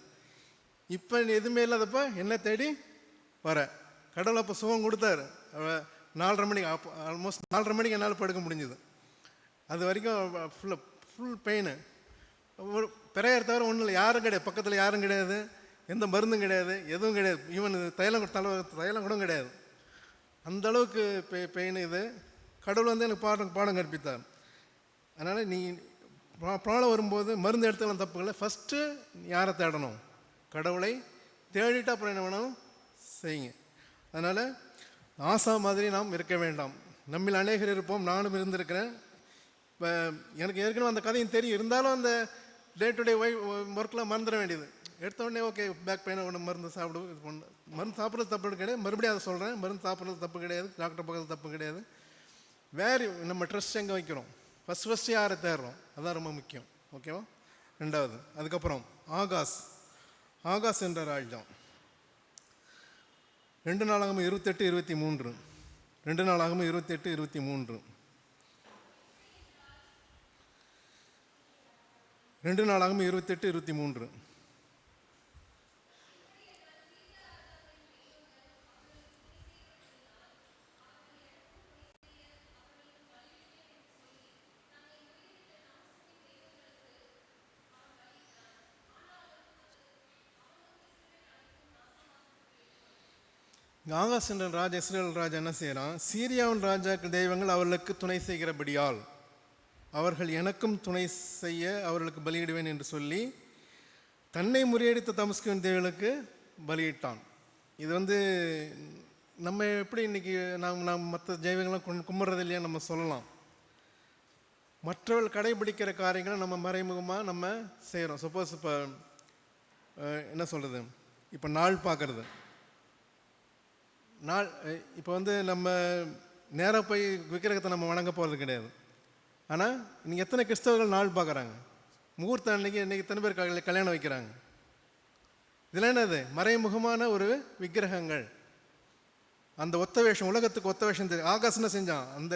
இப்போ எதுவுமே இல்லாதப்போ என்ன தேடி வர கடவுளை அப்போ சுகம் கொடுத்தாரு. 4:30 மணிக்கு ஆல்மோஸ்ட் 4:30 மணிக்கு என்னால் படுக்க முடிஞ்சுது. அது வரைக்கும் ஃபுல் பெயின். பெறையற தவிர ஒன்றும் இல்லை. யாரும் கிடையாது, பக்கத்தில் யாரும் கிடையாது, எந்த மருந்தும் கிடையாது, எதுவும் கிடையாது. ஈவன் தைலம் கூட கிடையாது. அந்தளவுக்கு பெயின். இது கடவுள் எனக்கு பாடம் கற்பித்தார். அதனால் நீ ப்ராப்ளம் வரும்போது மருந்து எடுத்துக்கலாம், தப்பு இல்லை. ஃபஸ்ட்டு யாரை தேடணும்? கடவுளை தேடிட்டு அப்புறம் என்ன வேணாலும் செய்யுங்க. அதனால் ஆசா மாதிரி நாம் இருக்க வேண்டாம். நம்மில் அநேகர் இருப்போம், நானும் இருந்திருக்கிறேன். இப்போ எனக்கு ஏற்கனவே அந்த கதையும் தெரியும். இருந்தாலும் அந்த டே டு டே ஒர்க்கில் மறந்துட வேண்டியது. எடுத்தோடனே ஓகே பேக் பெயின் ஒன்று மருந்து சாப்பிடுவோம், இது பண்ணு. மருந்து சாப்பிட்றது தப்பு கிடையாது. மறுபடியும் அதை சொல்கிறேன், மருந்து சாப்பிட்றது தப்பு கிடையாது, டாக்டர் பக்கத்தில் தப்பு கிடையாது. வேறு நம்ம ட்ரஸ்ட் எங்கே வைக்கிறோம்? ஃபஸ்ட்டு யாரை தேடுறோம்? அதுதான் ரொம்ப முக்கியம். ஓகேவா? 2வது. அதுக்கப்புறம் ஆகாஸ் என்ற ராஜ்யம். 2 நாளாகமும் 28-23. 2 நாளாகமும் 28-23. 2 நாளாகமும் 28-23. ஆகாஸ் என்ற ராஜா, இஸ்ரேல் ராஜா என்ன செய்யறான்? சீரியாவின் ராஜாக்கள் தெய்வங்கள் அவர்களுக்கு துணை செய்கிறபடியால் அவர்கள் எனக்கும் துணை செய்ய அவர்களுக்கு பலியிடுவேன் என்று சொல்லி தன்னை முறியடித்த தமஸ்குவின் தேவர்களுக்கு பலியிட்டான். இது நம்ம எப்படி இன்றைக்கி நாம் மற்ற தெய்வங்கள்லாம் கும்பிட்றது இல்லையா நம்ம சொல்லலாம். மற்றவர்கள் கடைபிடிக்கிற காரியங்களை நம்ம மறைமுகமாக நம்ம செய்கிறோம். சப்போஸ் இப்போ என்ன சொல்கிறது, இப்போ நாள் பார்க்குறது, நாள் இப்போ வந்து நம்ம நேராக போய் விக்கிரகத்தை நம்ம வணங்க போகிறது கிடையாது. ஆனால் இன்றைக்கி எத்தனை கிறிஸ்தவர்கள் நாள் பார்க்குறாங்க, முகூர்த்த அன்னைக்கு இன்றைக்கி எத்தனை பேர் கல்யாணம் வைக்கிறாங்க. இதெல்லாம் என்னது, மறைமுகமான ஒரு விக்கிரகங்கள். அந்த ஒத்த வேஷம், உலகத்துக்கு ஒத்த வேஷம் தெரியும். ஆகாஷ் என்ன செஞ்சான், அந்த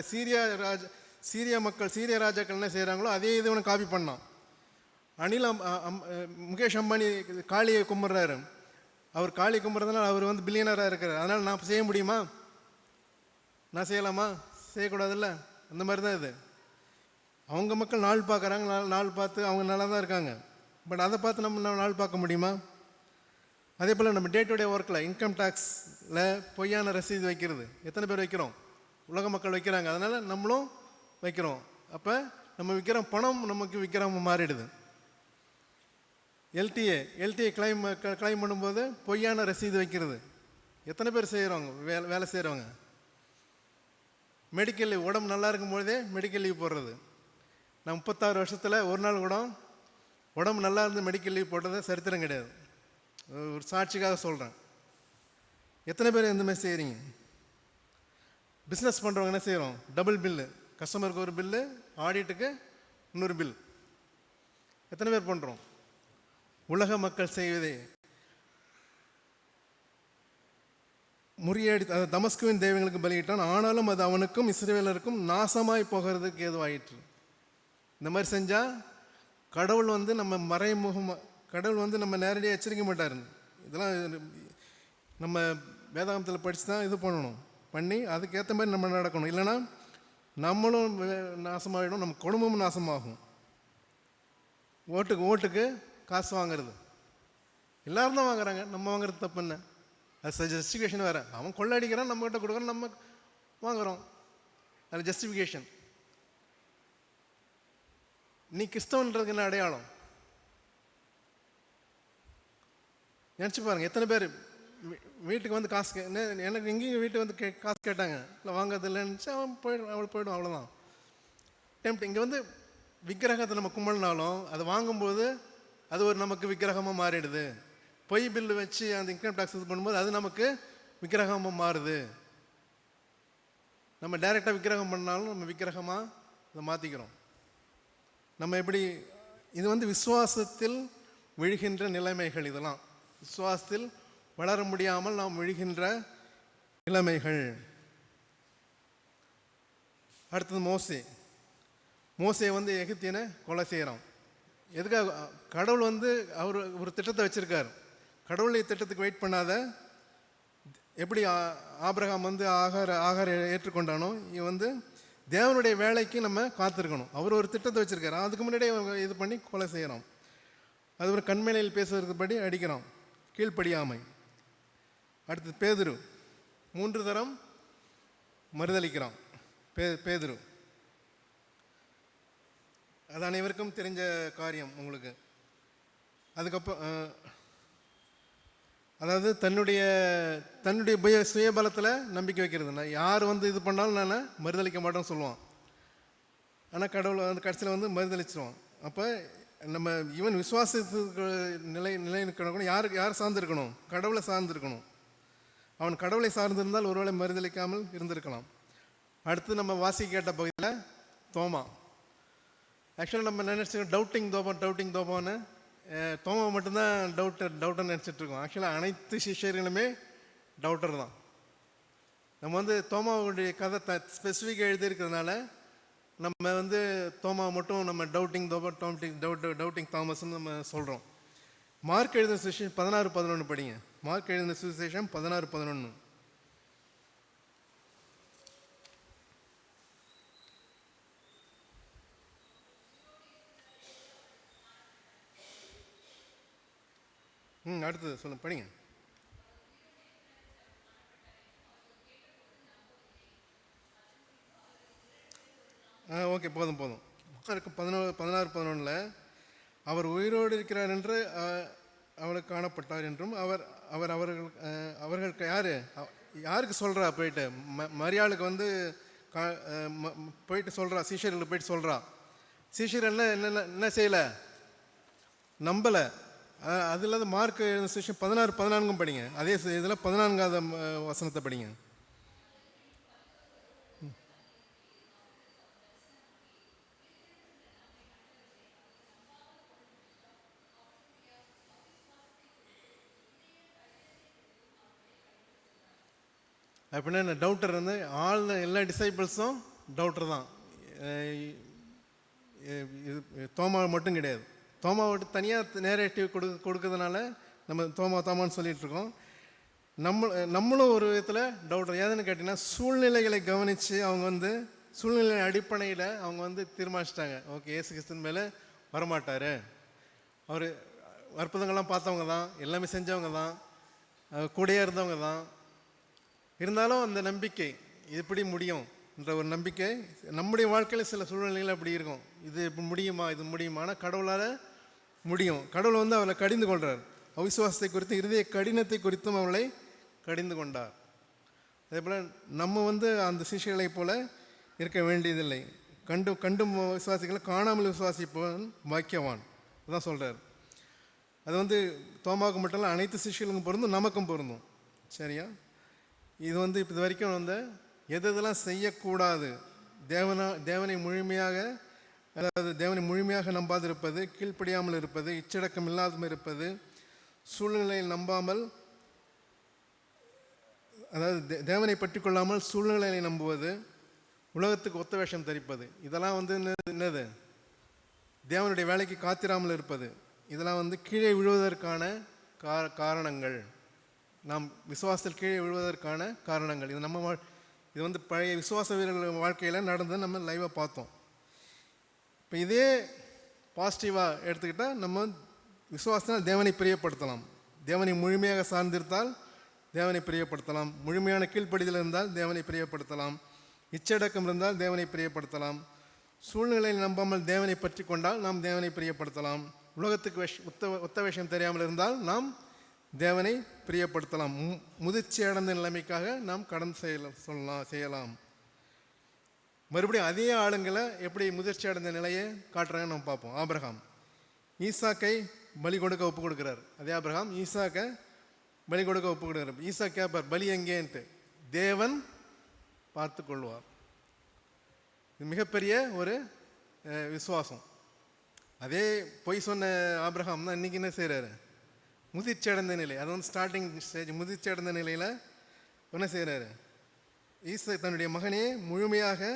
சீரியா மக்கள், சீரிய ராஜாக்கள் என்ன செய்கிறாங்களோ அதே இது இவனை காப்பி பண்ணான். முகேஷ் அம்பானி காளியை கும்பிட்றாரு. அவர் காளி கும்பிட்றதுனால அவர் வந்து பில்லியனராக இருக்கிறார். அதனால் நான் செய்ய முடியுமா, நான் செய்யலாமா, செய்யக்கூடாதுல்ல. அந்த மாதிரி தான் இது. அவங்க மக்கள் நாள் பார்க்குறாங்க, நாள் பார்த்து அவங்க நல்லா தான் இருக்காங்க. பட் அதை பார்த்து நம்ம நாள் பார்க்க முடியுமா? அதே போல் நம்ம டே டு டே ஒர்க்கில் இன்கம் டேக்ஸில் பொய்யான ரசீது வைக்கிறது எத்தனை பேர் வைக்கிறோம்? உலக மக்கள் வைக்கிறாங்க, அதனால் நம்மளும் வைக்கிறோம். அப்போ நம்ம விற்கிற பணம் நமக்கு விற்கிறவங்க மாறிடுது. எல்டிஏ கிளைம் பண்ணும்போது பொய்யான ரசீது வைக்கிறது எத்தனை பேர் செய்கிறவங்க, வேலை செய்கிறவங்க. மெடிக்கல் லீவ், உடம்பு நல்லா இருக்கும்போதே மெடிக்கல் லீவ் போடுறது. நான் 36 வருஷத்தில் ஒரு நாள் கூட உடம்பு நல்லா இருந்து மெடிக்கல் லீவ் போட்டது சரித்திரம் கிடையாது. ஒரு சாட்சிக்காக சொல்கிறேன். எத்தனை பேர் இந்த மாதிரி செய்கிறீங்க? பிஸ்னஸ் பண்ணுறவங்க என்ன செய்கிறோம், டபுள் பில்லு, கஸ்டமருக்கு ஒரு பில்லு, ஆடிட்டுக்கு இன்னொரு பில். எத்தனை பேர் பண்ணுறோம்? உலக மக்கள் செய்வதே. முறியடி தமஸ்குவின் தெய்வங்களுக்கு பலியிட்டான், ஆனாலும் அது அவனுக்கும் இஸ்ரவேலருக்கும் நாசமாய் போகிறதுக்கு ஏதுவாயிற்று. இந்த மாதிரி செஞ்சால் கடவுள் வந்து நம்ம மறைமுகமாக, கடவுள் வந்து நம்ம நேரடியாக எச்சரிக்க மாட்டார். இதெல்லாம் நம்ம வேதாகமத்தில் படித்து தான் இது பண்ணணும், பண்ணி அதுக்கேற்ற மாதிரி நம்ம நடக்கணும். இல்லைன்னா நம்மளும் நாசமாகிடும், நம்ம குடும்பமும் நாசமாகும். ஓட்டுக்கு காசு வாங்குறது எல்லோரும் தான் வாங்குறாங்க, நம்ம வாங்குறது தப்பு என்ன? அது ஜஸ்டிஃபிகேஷன் வேறு. அவன் கொள்ளடிக்கிறான், நம்மகிட்ட கொடுக்குறான், நம்ம வாங்குகிறோம், அது ஜஸ்டிஃபிகேஷன். நீ கிறிஸ்தவன்றதுக்கு என்ன அடையாளம்? நினச்சி பாருங்கள். எத்தனை பேர் வீட்டுக்கு வந்து காசு எனக்கு எங்கேயும் வீட்டுக்கு வந்து காசு கேட்டாங்க, இல்லை வாங்கிறது இல்லைன்னு அவன் போய்டும், அவ்வளோதான். டெம்ப்ட். இங்கே வந்து விக்கிரகத்தை நம்ம கும்பிட்னாலும் அதை வாங்கும்போது அது ஒரு நமக்கு விக்கிரகமாக மாறிடுது. பொய் பில்லு வச்சு அந்த இன்கம் டேக்ஸ் இது பண்ணும்போது அது நமக்கு விக்கிரகமாக மாறுது. நம்ம டைரெக்டாக விக்கிரகம் பண்ணாலும் நம்ம விக்கிரகமாக அதை மாற்றிக்கிறோம். நம்ம எப்படி, இது வந்து விசுவாசத்தில் விழுகின்ற நிலைமைகள். இதெல்லாம் விசுவாசத்தில் வளர முடியாமல் நாம் விழுகின்ற நிலைமைகள். அடுத்தது மோசே வந்து எகிப்தியனை கொலை செய்கிறான். எதுக்காக? கடவுள் வந்து அவர் ஒரு திட்டத்தை வச்சுருக்கார். கடவுளுடைய திட்டத்துக்கு வெயிட் பண்ணாத, எப்படி ஆபிரகாம் வந்து ஆகார ஏற்றுக்கொண்டானோ, இவன் வந்து தேவனுடைய வேலைக்கு நம்ம காத்திருக்கணும். அவர் ஒரு திட்டத்தை வச்சுருக்காரு. அதுக்கு முன்னாடியே இது பண்ணி கொலை செய்கிறோம். அது ஒரு கண்மேலையில் பேசுவதற்கு படி அடிக்கிறோம், கீழ்ப்படியாமை. அடுத்தது பேதுரு 3 தரம் மறுதளிக்கிறான். பேதுரு அது அனைவருக்கும் தெரிஞ்ச காரியம் உங்களுக்கு. அதுக்கப்புறம் அதாவது தன்னுடைய சுயபலத்தில் நம்பிக்கை வைக்கிறது. நான் யார் வந்து இது பண்ணாலும் நான் மறுதளிக்க மாட்டேன்னு சொல்லுவான். ஆனால் கடவுளை வந்து கடைசியில் வந்து மறுதளிச்சிருவான். அப்போ நம்ம ஈவன் விசுவாசத்துக்கு நிலை இருக்கணும். யார் சார்ந்திருக்கணும்? கடவுளை சார்ந்திருக்கணும். அவன் கடவுளை சார்ந்திருந்தால் ஒருவேளை மறுதளிக்காமல் இருந்திருக்கலாம். அடுத்து நம்ம வாசி கேட்ட பகுதியில் தோமா. ஆக்சுவலாக நம்ம நினச்சிருக்கோம் டவுட்டிங் தோமான்னு. தோமா மட்டும்தான் டவுட்டர் நினச்சிட்ருக்கோம். ஆக்சுவலாக அனைத்து சிஷ்யர்களுமே டவுட்டர் தான். நம்ம வந்து தோமாவுடைய கதை ஸ்பெசிஃபிக்காக எழுதியிருக்கிறதுனால நம்ம வந்து தோமா மட்டும் நம்ம டவுட்டிங் தாமஸ்ன்னு நம்ம சொல்கிறோம். மார்க் எழுதின சுவிசேஷம் 16:11 படிங்க. மார்க் எழுதின சுவிசேஷம் 16:11. அடுத்தது சொல்லுங்க, படிங்க. ஓகே, போதும். 16:11 அவர் உயிரோடு இருக்கிறார் என்று அவளுக்கு காணப்பட்டார் என்றும் அவர்களுக்கு யாருக்கு சொல்கிறா? போயிட்டு மரியாளுக்கு வந்து போயிட்டு சொல்கிறா, சீஷர்களுக்கு போயிட்டு சொல்கிறா, சீஷர் என்ன செய்யலை, நம்பலை. அது இல்லாத மார்க் செஷன் 16-14 படிங்க. அதே இதில் 14வது வசனத்தை படிங்க. அப்படின்னா என்ன, டவுட்டர் வந்து எல்லா டிசைபிள்ஸும் டவுட்டர் தான். இது தோமா மட்டும் கிடையாது. தோமாவை விட்டு தனியாக நேரேட்டிவ் கொடுக்கறதுனால நம்ம தோமான்னு சொல்லிகிட்டு இருக்கோம். நம்மளும் ஒரு விதத்தில் டவுட்டர். ஏதுன்னு கேட்டிங்கன்னா, சூழ்நிலைகளை கவனித்து அவங்க வந்து சூழ்நிலை அடிப்படையில் அவங்க வந்து தீர்மானிச்சிட்டாங்க, ஓகே இயேசு கிறிஸ்துவின் மேலே வரமாட்டார், அவர் அற்புதங்கள்லாம் பார்த்தவங்க தான், எல்லாமே செஞ்சவங்க தான், கூடயே இருந்தவங்க தான். இருந்தாலும் அந்த நம்பிக்கை எப்படி முடியும் என்ற ஒரு நம்பிக்கை நம்முடைய வாழ்க்கையில் சில சூழ்நிலைகள் அப்படி இருக்கும். இது இப்போ முடியுமா, இது முடியுமா? ஆனால் கடவுளால் முடியும். கடவுள் வந்து அவளை கடிந்து கொள்கிறார். அவிசுவாசத்தை குறித்தும் இருதய கடினத்தை குறித்தும் அவளை கடிந்து கொண்டார். அதே போல் நம்ம வந்து அந்த சிஷ்யர்களை போல இருக்க வேண்டியதில்லை. கண்டும் விசுவாசிகளை காணாமல் விசுவாசிப்பவன் பாக்கியவான் தான் சொல்கிறார். அது வந்து தோமாவுக்கு மட்டும் இல்லை, அனைத்து சிஷ்யர்களுக்கும் பொருந்தும், நமக்கும் பொருந்தும். சரியா? இது வந்து இப்போ இது வரைக்கும் வந்து எதெல்லாம் செய்யக்கூடாது, தேவனை முழுமையாக, அதாவது தேவனை முழுமையாக நம்பாதிருப்பது, கீழ்ப்படியாமல் இருப்பது, இச்சடக்கம் இல்லாமல் இருப்பது, சூழ்நிலையில் நம்பாமல், அதாவது தேவனை பற்றி கொள்ளாமல் சூழ்நிலையை நம்புவது, உலகத்துக்கு ஒத்த வேஷம் தரிப்பது, இதெல்லாம் வந்து என்னது, தேவனுடைய வேலைக்கு காத்திராமல் இருப்பது, இதெல்லாம் வந்து கீழே விழுவதற்கான காரணங்கள். நாம் விசுவாசத்தில் கீழே விழுவதற்கான காரணங்கள். இது வந்து பழைய விசுவாச வீரர்கள் வாழ்க்கையில் நடந்தது, நம்ம லைவாக பார்த்தோம். இப்போ இதே பாசிட்டிவாக எடுத்துக்கிட்டால், நம்ம விசுவாசத்தினால் தேவனை பிரியப்படுத்தலாம். தேவனை முழுமையாக சார்ந்திருந்தால் தேவனை பிரியப்படுத்தலாம். முழுமையான கீழ்ப்படிதல் இருந்தால் தேவனை பிரியப்படுத்தலாம். இச்சடக்கம் இருந்தால் தேவனை பிரியப்படுத்தலாம். சூழ்நிலையில் நம்பாமல் தேவனை பற்றி கொண்டால் நாம் தேவனை பிரியப்படுத்தலாம். உலகத்துக்கு ஒத்த விஷயம் தெரியாமல் இருந்தால் நாம் தேவனை பிரியப்படுத்தலாம். முதிர்ச்சி அடைந்த நிலைமைக்காக நாம் கடன் செய்யலாம். மறுபடியும் அதே ஆளுங்களை எப்படி முதிர்ச்சி அடைந்த நிலையை காட்டுறாங்கன்னு நம்ம பார்ப்போம். ஆபிரகாம் ஈசாக்கை பலி கொடுக்க ஒப்பு கொடுக்குறார். அதே ஆபிரகாம் ஈசாக்கை பலி கொடுக்க ஒப்பு கொடுக்குறார். ஈசா கேட்பார், பலி எங்கேன்ட்டு. தேவன் பார்த்து கொள்வார். இது மிகப்பெரிய ஒரு விசுவாசம். அதே பொய் சொன்ன ஆபிரகாம் தான் இன்றைக்கி என்ன செய்கிறாரு, முதிர்ச்சி அடைந்த நிலை, அது வந்து ஸ்டார்டிங் ஸ்டேஜ். முதிர்ச்சி அடைந்த நிலையில் என்ன செய்கிறாரு, ஈசா தன்னுடைய மகனையே முழுமையாக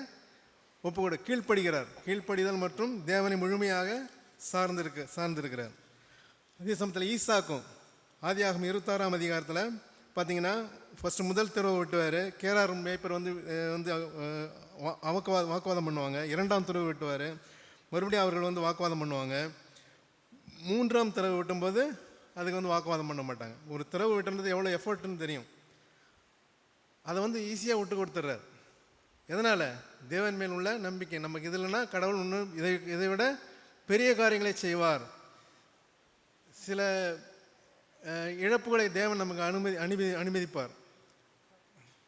கீழ்ப்படுகிறார். கீழ்ப்படிதல் மற்றும் தேவனை முழுமையாக சார்ந்திருக்கிறார். அதே சமயத்தில் ஈசாக்கும் ஆதியாகமம் 26ஆம் அதிகாரத்தில் பார்த்தீங்கன்னா, ஃபஸ்ட்டு முதல் துறவு விட்டுவார். கேரார் மேய்ப்பர் வந்து வாக்குவாதம் பண்ணுவாங்க. 2ஆம் துறவு விட்டுவார். மறுபடியும் அவர்கள் வந்து வாக்குவாதம் பண்ணுவாங்க. 3ஆம் துறவு விட்டும்போது அதுக்கு வந்து வாக்குவாதம் பண்ண மாட்டாங்க. ஒரு திறவு விட்டுறது எவ்வளோ எஃபர்ட்னு தெரியும். அதை வந்து ஈஸியாக விட்டு கொடுத்துட்றார். எதனால்? தேவன் மேல் உள்ள நம்பிக்கை. நமக்கு இது இல்லைன்னா கடவுள் இன்னும் இதை விட பெரிய காரியங்களை செய்வார். சில இழப்புகளை தேவன் நமக்கு அனுமதிப்பார்.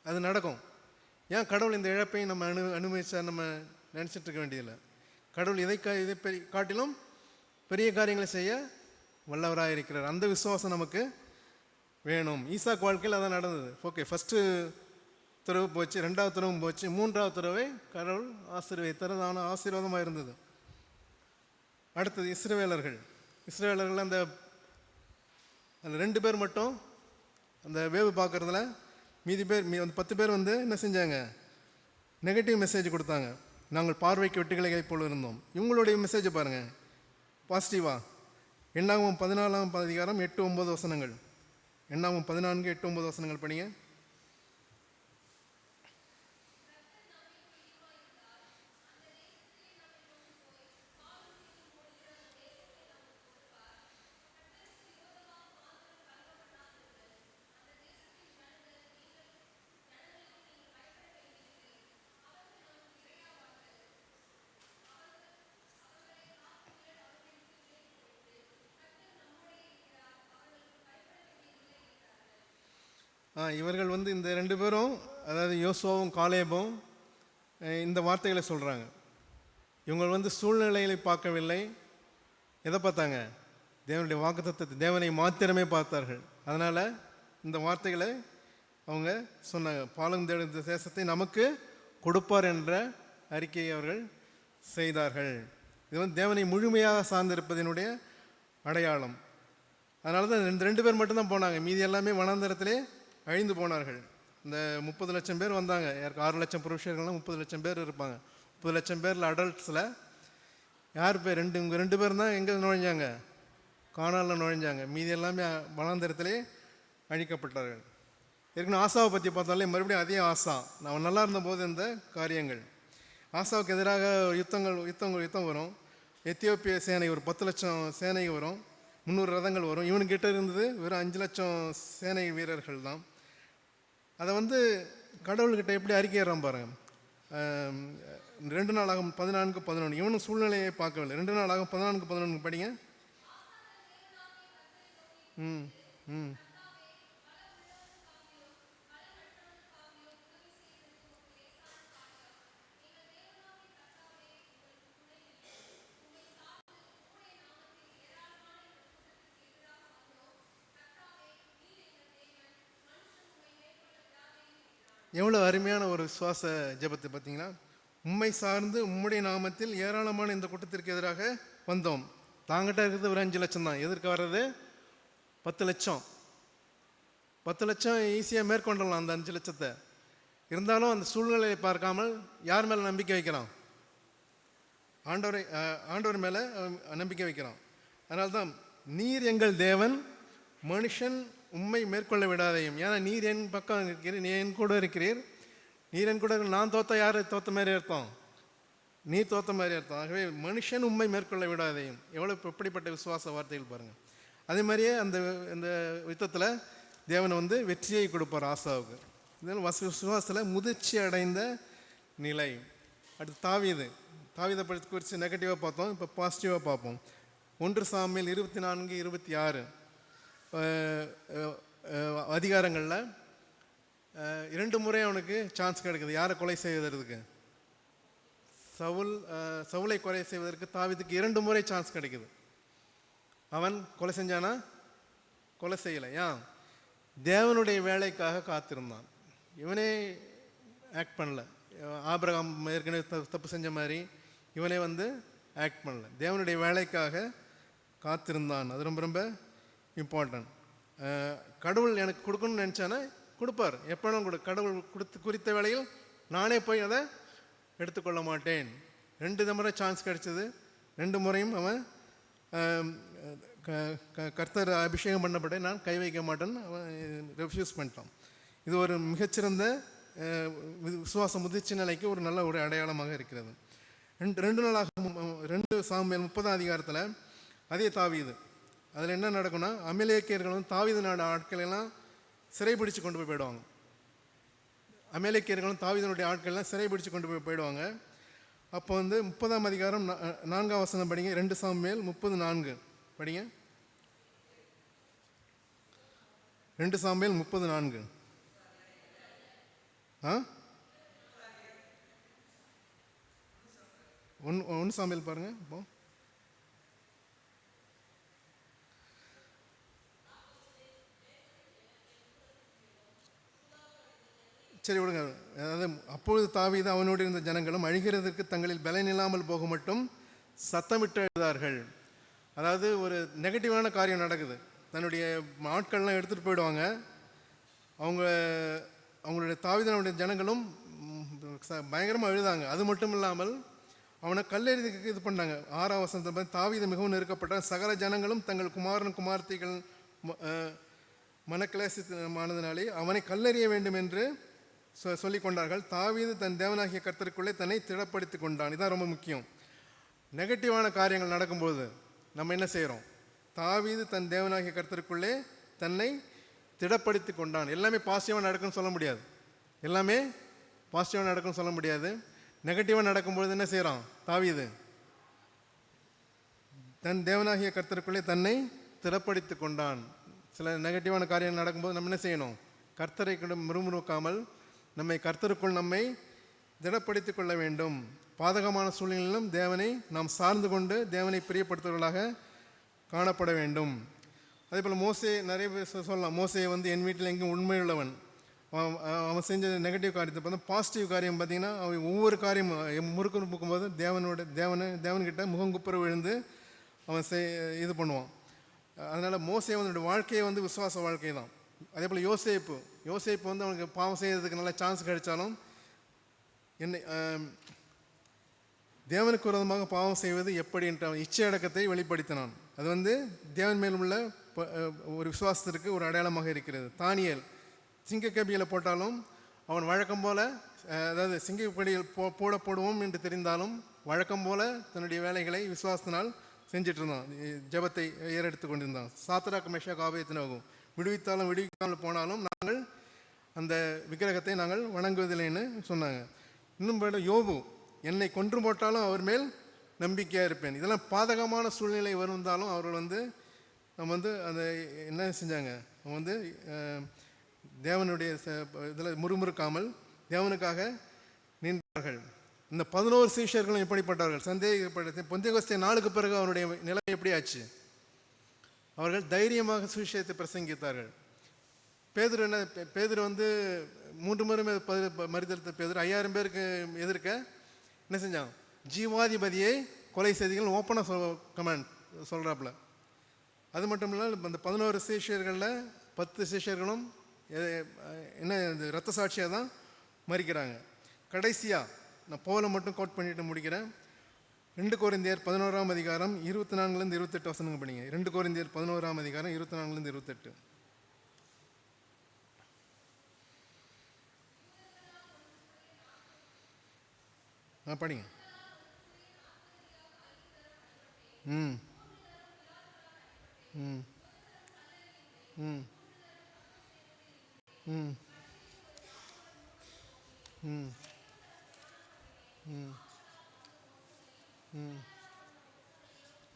அது நடக்கும். ஏன் கடவுள் இந்த இழப்பையும் நம்ம அனுமதிச்சா நம்ம நினச்சிட்டு இருக்க வேண்டியதில்லை. கடவுள் இதை காட்டிலும் பெரிய காரியங்களை செய்ய வல்லவராக இருக்கிறார். அந்த விசுவாசம் நமக்கு வேணும். ஈசாக்கு வாழ்க்கையில் அதான் நடந்தது. ஓகே, ஃபஸ்ட்டு துறவு போச்சு, 2ஆவது துறவும் போச்சு, 3ஆவது துறவை கடவுள் ஆசீர்வதித்தார். ஆசீர்வாதமாக இருந்தது. அடுத்தது இஸ்ரவேலர்கள் அந்த 2 பேர் மட்டும் அந்த வேவு பார்க்குறதுல, மீதி பேர் அந்த 10 பேர் வந்து என்ன செஞ்சாங்க, நெகட்டிவ் மெசேஜ் கொடுத்தாங்க. நாங்கள் பார்வைக்கு வெட்டுக்கிளைகளை போல் இருந்தோம். இவங்களுடைய மெசேஜை பாருங்கள், பாசிட்டிவாக. எண்ணாகமம் 14ஆம் அதிகாரம் 8-9 வசனங்கள். எண்ணாகமம் 14-8-9 வசனங்கள் படிங்க. இவர்கள் வந்து இந்த 2 பேரும், அதாவது யோசுவாவும் காலேபும் இந்த வார்த்தைகளை சொல்கிறாங்க. இவங்க சூழ்நிலைகளை பார்க்கவில்லை. எதை பார்த்தாங்க? தேவனுடைய வாக்குத்தத்தத்தை, தேவனை மாத்திரமே பார்த்தார்கள். அதனால் இந்த வார்த்தைகளை அவங்க சொன்னாங்க. பாலும் தேடும் தேசத்தை நமக்கு கொடுப்பார் என்ற அறிக்கையை அவர்கள் செய்தார்கள். இது தேவனை முழுமையாக சார்ந்திருப்பதனுடைய அடையாளம். அதனால தான் ரெண்டு பேர் மட்டும்தான் போனாங்க. மீதி எல்லாமே வனாந்தரத்திலே அழிந்து போனார்கள். இந்த 30 லட்சம் பேர் வந்தாங்க. யாருக்கு 6 லட்சம் புருஷர்கள்லாம் 30 லட்சம் பேர் இருப்பாங்க. 30 லட்சம் பேரில் அடல்ட்ஸில் யார் பேர்? இவங்க 2 பேர் தான் எங்கே நுழைஞ்சாங்க? கானாலில் நுழைஞ்சாங்க. மீதி எல்லாமே வனாந்தரத்திலே அழிக்கப்பட்டார்கள். ஏற்கனவே ஆசாவை பற்றி பார்த்தாலே மறுபடியும் அதே ஆசா. நான் நல்லா இருந்தபோது இந்த காரியங்கள். ஆசாவுக்கு எதிராக யுத்தம் வரும். எத்தியோப்பிய சேனை ஒரு 10 லட்சம் சேனை வரும், 300 ரதங்கள் வரும். இவனுக்கிட்ட இருந்தது வெறும் 5 லட்சம் சேனை வீரர்கள் தான். அதை கடவுள்கிட்ட எப்படி அறிக்கையிறான் பாருங்க. 2 நாளாகும் 14:11. இவனும் சூழ்நிலையை பார்க்கவில்லை. 2 நாளாகும் 14:11 படிங்க. எவ்வளோ அருமையான ஒரு சுவாச ஜெபத்தை பார்த்தீங்களா? உம்மை சார்ந்து உம்முடைய நாமத்தில் ஏராளமான இந்த கூட்டத்திற்கு எதிராக வந்தோம். தாங்கிட்ட இருக்கிறது ஒரு 5 லட்சம் தான். எதிர்க்க வர்றது 10 லட்சம். 10 லட்சம் ஈஸியாக மேற்கொண்டலாம் அந்த 5 லட்சத்தை. இருந்தாலும் அந்த சூழ்நிலையை பார்க்காமல் யார் மேலே நம்பிக்கை வைக்கிறான்? ஆண்டவர் மேலே நம்பிக்கை வைக்கிறான். அதனால்தான் நீர் எங்கள் தேவன், மனுஷன் உண்மை மேற்கொள்ள விடாதையும். ஏன்னா நீர் என் பக்கம் இருக்கிறீர், நீ என் கூட இருக்கிறீர். நீர் என் கூட நான் தோத்த யார் தோத்த மாதிரி அர்த்தம்? நீ தோத்த மாதிரி அர்த்தம். ஆகவே மனுஷன் உண்மை மேற்கொள்ள விடாதையும். எப்படிப்பட்ட விசுவாச வார்த்தைகள் பாருங்கள். அதே மாதிரியே அந்த யுத்தத்தில் தேவன் வெற்றியை கொடுப்பார் ஆசாவுக்கு. இதனால் விசுவாசத்தில் முதிர்ச்சி அடைந்த நிலை. அடுத்து தாவீதை குறித்து நெகட்டிவாக பார்த்தோம். இப்போ பாசிட்டிவாக பார்ப்போம். 1 சாமுவேல் 24-26 அதிகாரங்களில் 2 முறை அவனுக்கு சான்ஸ் கிடைக்குது. யாரை கொலை செய்வதற்கு? சவுலை கொலை செய்வதற்கு தாவீதுக்கு 2 முறை சான்ஸ் கிடைக்குது. அவன் கொலை செஞ்சானா? கொலை செய்யலை. ஏன்? தேவனுடைய வேலைக்காக காத்திருந்தான். இவனே ஆக்ட் பண்ணல. ஆபிரகாம் ஏற்கனவே தப்பு செஞ்ச மாதிரி இவனே ஆக்ட் பண்ணல. தேவனுடைய வேலைக்காக காத்திருந்தான். அது ரொம்ப ரொம்ப இம்பார்ட்டன்ட். கடவுள் எனக்கு கொடுக்கணும்னு நினச்சானே கொடுப்பார். எப்போ கடவுள் குறித்த வேளையில் நானே போய் அதை எடுத்துக்கொள்ள மாட்டேன். 2 முறை சான்ஸ் கிடைச்சது. 2 முறையும் அவன் கர்த்தர் அபிஷேகம் பண்ணப்பட்ட நான் கை வைக்க மாட்டேன்னு அவன் ரெஃப்யூஸ் பண்ணிட்டான். இது ஒரு மிகச்சிறந்த விசுவாச முதிர்ச்சி நிலைக்கு ஒரு நல்ல ஒரு அடையாளமாக இருக்கிறது. 2 சாமுவேல் 30 அதிகாரத்தில் அதே தாவீது. அதில் என்ன நடக்கும்னா, அமலேக்கியர்களும் தாவீது நாடு ஆட்களெல்லாம் சிறைபிடிச்சு கொண்டு போயிடுவாங்க. அமலேக்கியர்களும் தாவீதனுடைய ஆட்கள்லாம் சிறைபிடிச்சு கொண்டு போயிடுவாங்க. அப்போ 30ஆம் அதிகாரம் 4ஆம் வசனம் படிங்க. 2 சாமுவேல் 30:4 படிங்க. 2 சாமுவேல் 30:4. 1 சாமுவேல் பாருங்க. இப்போ சரி விடுங்க. அதாவது அப்பொழுது தாவீது அவனோடு இருந்த ஜனங்களும் அழிகிறதற்கு தங்களில் பலன் இல்லாமல் போக மட்டும் சத்தமிட்டு எழுதார்கள். அதாவது ஒரு நெகட்டிவான காரியம் நடக்குது. தன்னுடைய ஆட்கள்லாம் எடுத்துகிட்டு போயிடுவாங்க. அவங்களுடைய தாவீதனுடைய ஜனங்களும் பயங்கரமாக எழுதாங்க. அது மட்டும் இல்லாமல் அவனை கல்லெறிதுக்கு இது பண்ணாங்க. 6ஆம் வசனத்தில் தாவீது மிகவும் நெருக்கப்பட்ட சகல ஜனங்களும் தங்கள் குமாரன் குமார்த்திகள் மனக்கிளேசமானதினாலே அவனை கல்லெறிய வேண்டும் என்று சொல்லி கொண்டார்கள். தாவீது தன் தேவனாகிய கர்த்தருக்குள்ளே தன்னை திடப்படுத்தி கொண்டான். இதுதான் ரொம்ப முக்கியம். நெகட்டிவான காரியங்கள் நடக்கும்போது நம்ம என்ன செய்கிறோம்? தாவீது தன் தேவனாகிய கர்த்தருக்குள்ளே தன்னை திடப்படுத்தி கொண்டான். எல்லாமே பாசிட்டிவாக நடக்கும்னு சொல்ல முடியாது. எல்லாமே பாசிட்டிவாக நடக்கும்னு சொல்ல முடியாது. நெகட்டிவாக நடக்கும்பொழுது என்ன செய்கிறான் தாவீது? தன் தேவனாகிய கர்த்தருக்குள்ளே தன்னை திடப்படுத்தி கொண்டான். சில நெகட்டிவான காரியங்கள் நடக்கும்போது நம்ம என்ன செய்யணும்? கர்த்தரை முறுமுறுக்காமல் நம்மை கர்த்தருக்குள் நம்மை திடப்படுத்தி கொள்ள வேண்டும். பாதகமான சூழ்நிலையிலும் தேவனை நாம் சார்ந்து கொண்டு தேவனை பிரியப்படுத்துவர்களாக காணப்பட வேண்டும். அதே போல் மோசே, நிறைய பேர் சொல்லலாம், மோசே வந்து என் வீட்டில் எங்கேயும் உண்மையுள்ளவன், அவன் செஞ்ச நெகட்டிவ் காரியத்தை பார்த்தா பாசிட்டிவ் காரியம் பார்த்திங்கன்னா அவன் ஒவ்வொரு காரியமும் முறுக்கு முக்கும்போது தேவன்கிட்ட முகங்குப்புற விழுந்து அவன் இது பண்ணுவான். அதனால் மோசே அவனுடைய வாழ்க்கையை வந்து விசுவாச வாழ்க்கை தான். அதே போல் யோசேப்பு வந்து அவனுக்கு பாவம் செய்யறதுக்கு நல்ல சான்ஸ் கிடைச்சாலும் என்னை தேவனுக்கு விரோதமாக பாவம் செய்வது எப்படி என்ற இச்சை அடக்கத்தை வெளிப்படுத்தினான். அது வந்து தேவன் மேலும் உள்ள ஒரு விசுவாசத்திற்கு ஒரு அடையாளமாக இருக்கிறது. தானியேல் சிங்கக்கபியில் போட்டாலும் அவன் வழக்கம் போல், அதாவது சிங்கக்கபியில் போடுவோம் என்று தெரிந்தாலும் வழக்கம் போல் தன்னுடைய வேலைகளை விசுவாசத்தினால் செஞ்சிட்டு இருந்தான், ஜெபத்தை ஏறெடுத்து கொண்டிருந்தான். சாத்ராக் மேஷாக் ஆபேத்நேகோ விடுவித்தாலும் விடுவிக்காமல் போனாலும் நாங்கள் அந்த விக்கிரகத்தை நாங்கள் வணங்குவதில்லைன்னு சொன்னாங்க. இன்னும் யோபு, என்னை கொன்று போட்டாலும் அவர் மேல் நம்பிக்கையாக இருப்பேன். இதெல்லாம் பாதகமான சூழ்நிலை வருந்தாலும் அவர்கள் வந்து நம்ம வந்து அந்த என்ன செஞ்சாங்க, அவங்க வந்து தேவனுடைய இதில் முறுமுறுக்காமல் தேவனுக்காக நின்றார்கள். இந்த 11 சீஷர்களும் எப்படிப்பட்டார்கள்? சந்தேகப்பட்ட பெந்தெகோஸ்தே நாளுக்கு பிறகு அவருடைய நிலை எப்படி ஆச்சு? அவர்கள் தைரியமாக சுவிசேஷத்தை பிரசங்கித்தார்கள். பேதுரு வந்து 3 முறை மறுதலித்த பேதுரு 5000 பேருக்கு எதிர்க்க என்ன செஞ்சான்? ஜீவாதிபதியை கொலை செய்திகள் ஓப்பனாக கமெண்ட் சொல்கிறாப்புல. அது மட்டும் இல்லை, அந்த 11 சீஷர்களில் 10 சீஷர்களும் என்ன இரத்த சாட்சியாக தான் மறிக்கிறாங்க. கடைசியாக நான் பவுலை மட்டும் கோட் பண்ணிட்டு முடிக்கிறேன். 2 கொரிந்தியர் 11ஆம் அதிகாரம் 24லேருந்து 28 வசனங்கள் படிங்க. 2 கொரிந்தியர் 11ஆம் அதிகாரம் 24லேருந்து 28. படிங்க. ம் ம் ம் ம் ம் ம்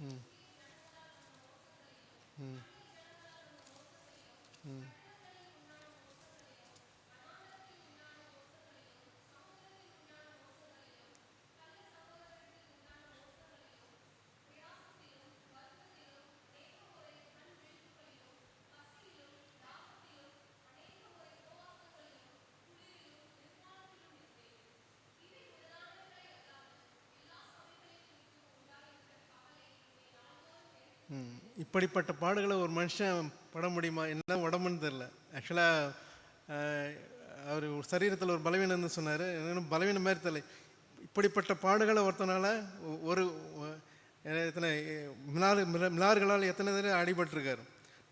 ம் ம் ம் இப்படிப்பட்ட பாடுகளை ஒரு மனுஷன் பட முடியுமா? என்ன உடம்புன்னு தெரில. ஆக்சுவலாக அவர் சரீரத்தில் ஒரு பலவீனம்னு சொன்னார். பலவீனம் மாதிரி தெரியல. இப்படிப்பட்ட பாடுகளை ஒருத்தனால ஒரு எத்தனை மிளார்களால் எத்தனை தடவை அடிபட்டிருக்காரு.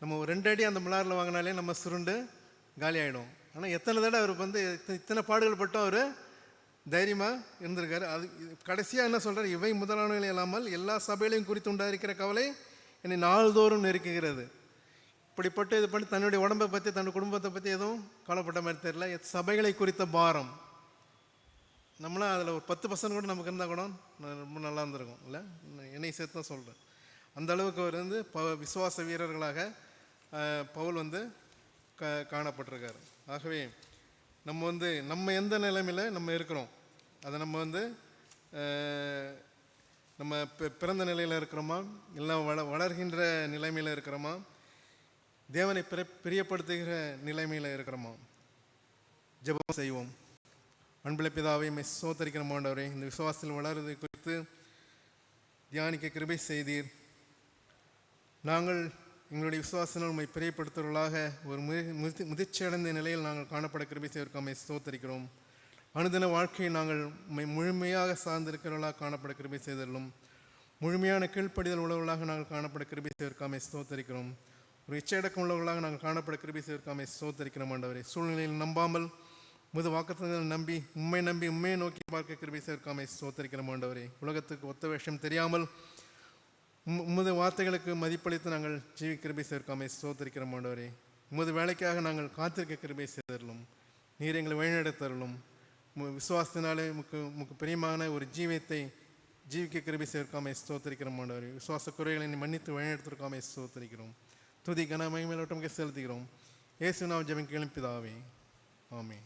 நம்ம ஒரு 2 அடி அந்த மிளாரில் வாங்கினாலே நம்ம சுருண்டு காலி ஆகிடும். ஆனால் எத்தனை தடவை அவருக்கு வந்து இத்தனை பாடுகள் பட்டும் அவர் தைரியமாக இருந்திருக்காரு. அது கடைசியாக என்ன சொல்கிறார்? இவை முதலானவைகள் இல்லாமல் எல்லா சபைகளையும் குறித்து உண்டாயிருக்கிற கவலை என்னை நாள்தோறும் நெருக்குகிறது. இப்படிப்பட்டு இது பண்ணி தன்னுடைய உடம்பை பற்றி தன்னுடைய குடும்பத்தை பற்றி எதுவும் கவலைப்பட்ட மாதிரி தெரியல. சபைகளை குறித்த பாரம் நம்மளாம் அதில் ஒரு 10% கூட நமக்கு இருந்தால் கூட ரொம்ப நல்லா இருந்திருக்கும் இல்லை? என்னை சேர்த்து தான் சொல்கிறேன். அந்த அளவுக்கு அவர் வந்து விசுவாச வீரர்களாக பவுல் வந்து காணப்பட்டிருக்காரு. ஆகவே நம்ம எந்த நிலைமையில் நம்ம இருக்கிறோம், அதை நம்ம வந்து நம்ம பிறந்த நிலையில் இருக்கிறோமா, இல்லை வளர்கின்ற நிலைமையில் இருக்கிறோமா, தேவனை பிரியப்படுத்துகிற நிலைமையில் இருக்கிறோமா? ஜெபம் செய்வோம். அன்புள்ள பிதாவை ஸ்தோத்திரிக்கிற ஆண்டவரே, இந்த விசுவாசத்தில் வளர்வதை குறித்து தியானிக்க கிருபை செய்தீர். நாங்கள் எங்களுடைய விசுவாசங்கள் உண்மை பிரியப்படுத்துவர்களாக ஒரு முதிர்ச்சியடைந்த நிலையில் நாங்கள் காணப்பட கிருபை செய்வதற்காக ஸ்தோத்திரிக்கிறோம். அனுதின வாழ்க்கையை நாங்கள் உண்மை முழுமையாக சார்ந்திருக்கிறவர்களாக காணப்பட கிருபை செய்தலும், முழுமையான கீழ்ப்படிதல் உள்ளவர்களாக நாங்கள் காணப்பட கிருபை செய்வதற்காக ஸ்தோத்திரிக்கிறோம். ஒரு இச்சையடக்கம் உள்ளவர்களாக நாங்கள் காணப்பட கிருபை செய்வதற்காக ஸ்தோத்திரிக்கிறோம் ஆண்டவரே. சூழ்நிலையில் நம்பாமல் முது வாக்குத்தத்தங்களை நம்பி உண்மையை நோக்கி பார்க்க கிருபை செய்வதற்காக ஸ்தோத்திரிக்கிறோம் ஆண்டவரே. உலகத்துக்கு ஒத்த விஷயம் தெரியாமல் உமது வார்த்தைகளுக்கு மதிப்பளித்து நாங்கள் கிருபை செய்வதற்காக ஸ்தோத்திரிக்கிறோம் ஆண்டவரே. உமது வேலைக்காக நாங்கள் காத்திருக்க கிருபை செய்தரலும், நீர் எங்களை வழிநடத்தரலும், விசுவாசத்தினாலே முக்கு பிரியமான ஒரு ஜீவியத்தை ஜீவிக்க கிருபை செய்வதற்காக ஸ்தோத்திரிக்கிறோம் ஆண்டவரே. விசுவாச குறைகளை மன்னித்து வழிநடத்துவதற்காக ஸ்தோத்திரிக்கிறோம். துதி கன மகிமையில் ஒட்டுமிக்க செலுத்துகிறோம். இயேசு நாமத்தில் ஜெபம் கேளும் பிதாவே, ஆமென்.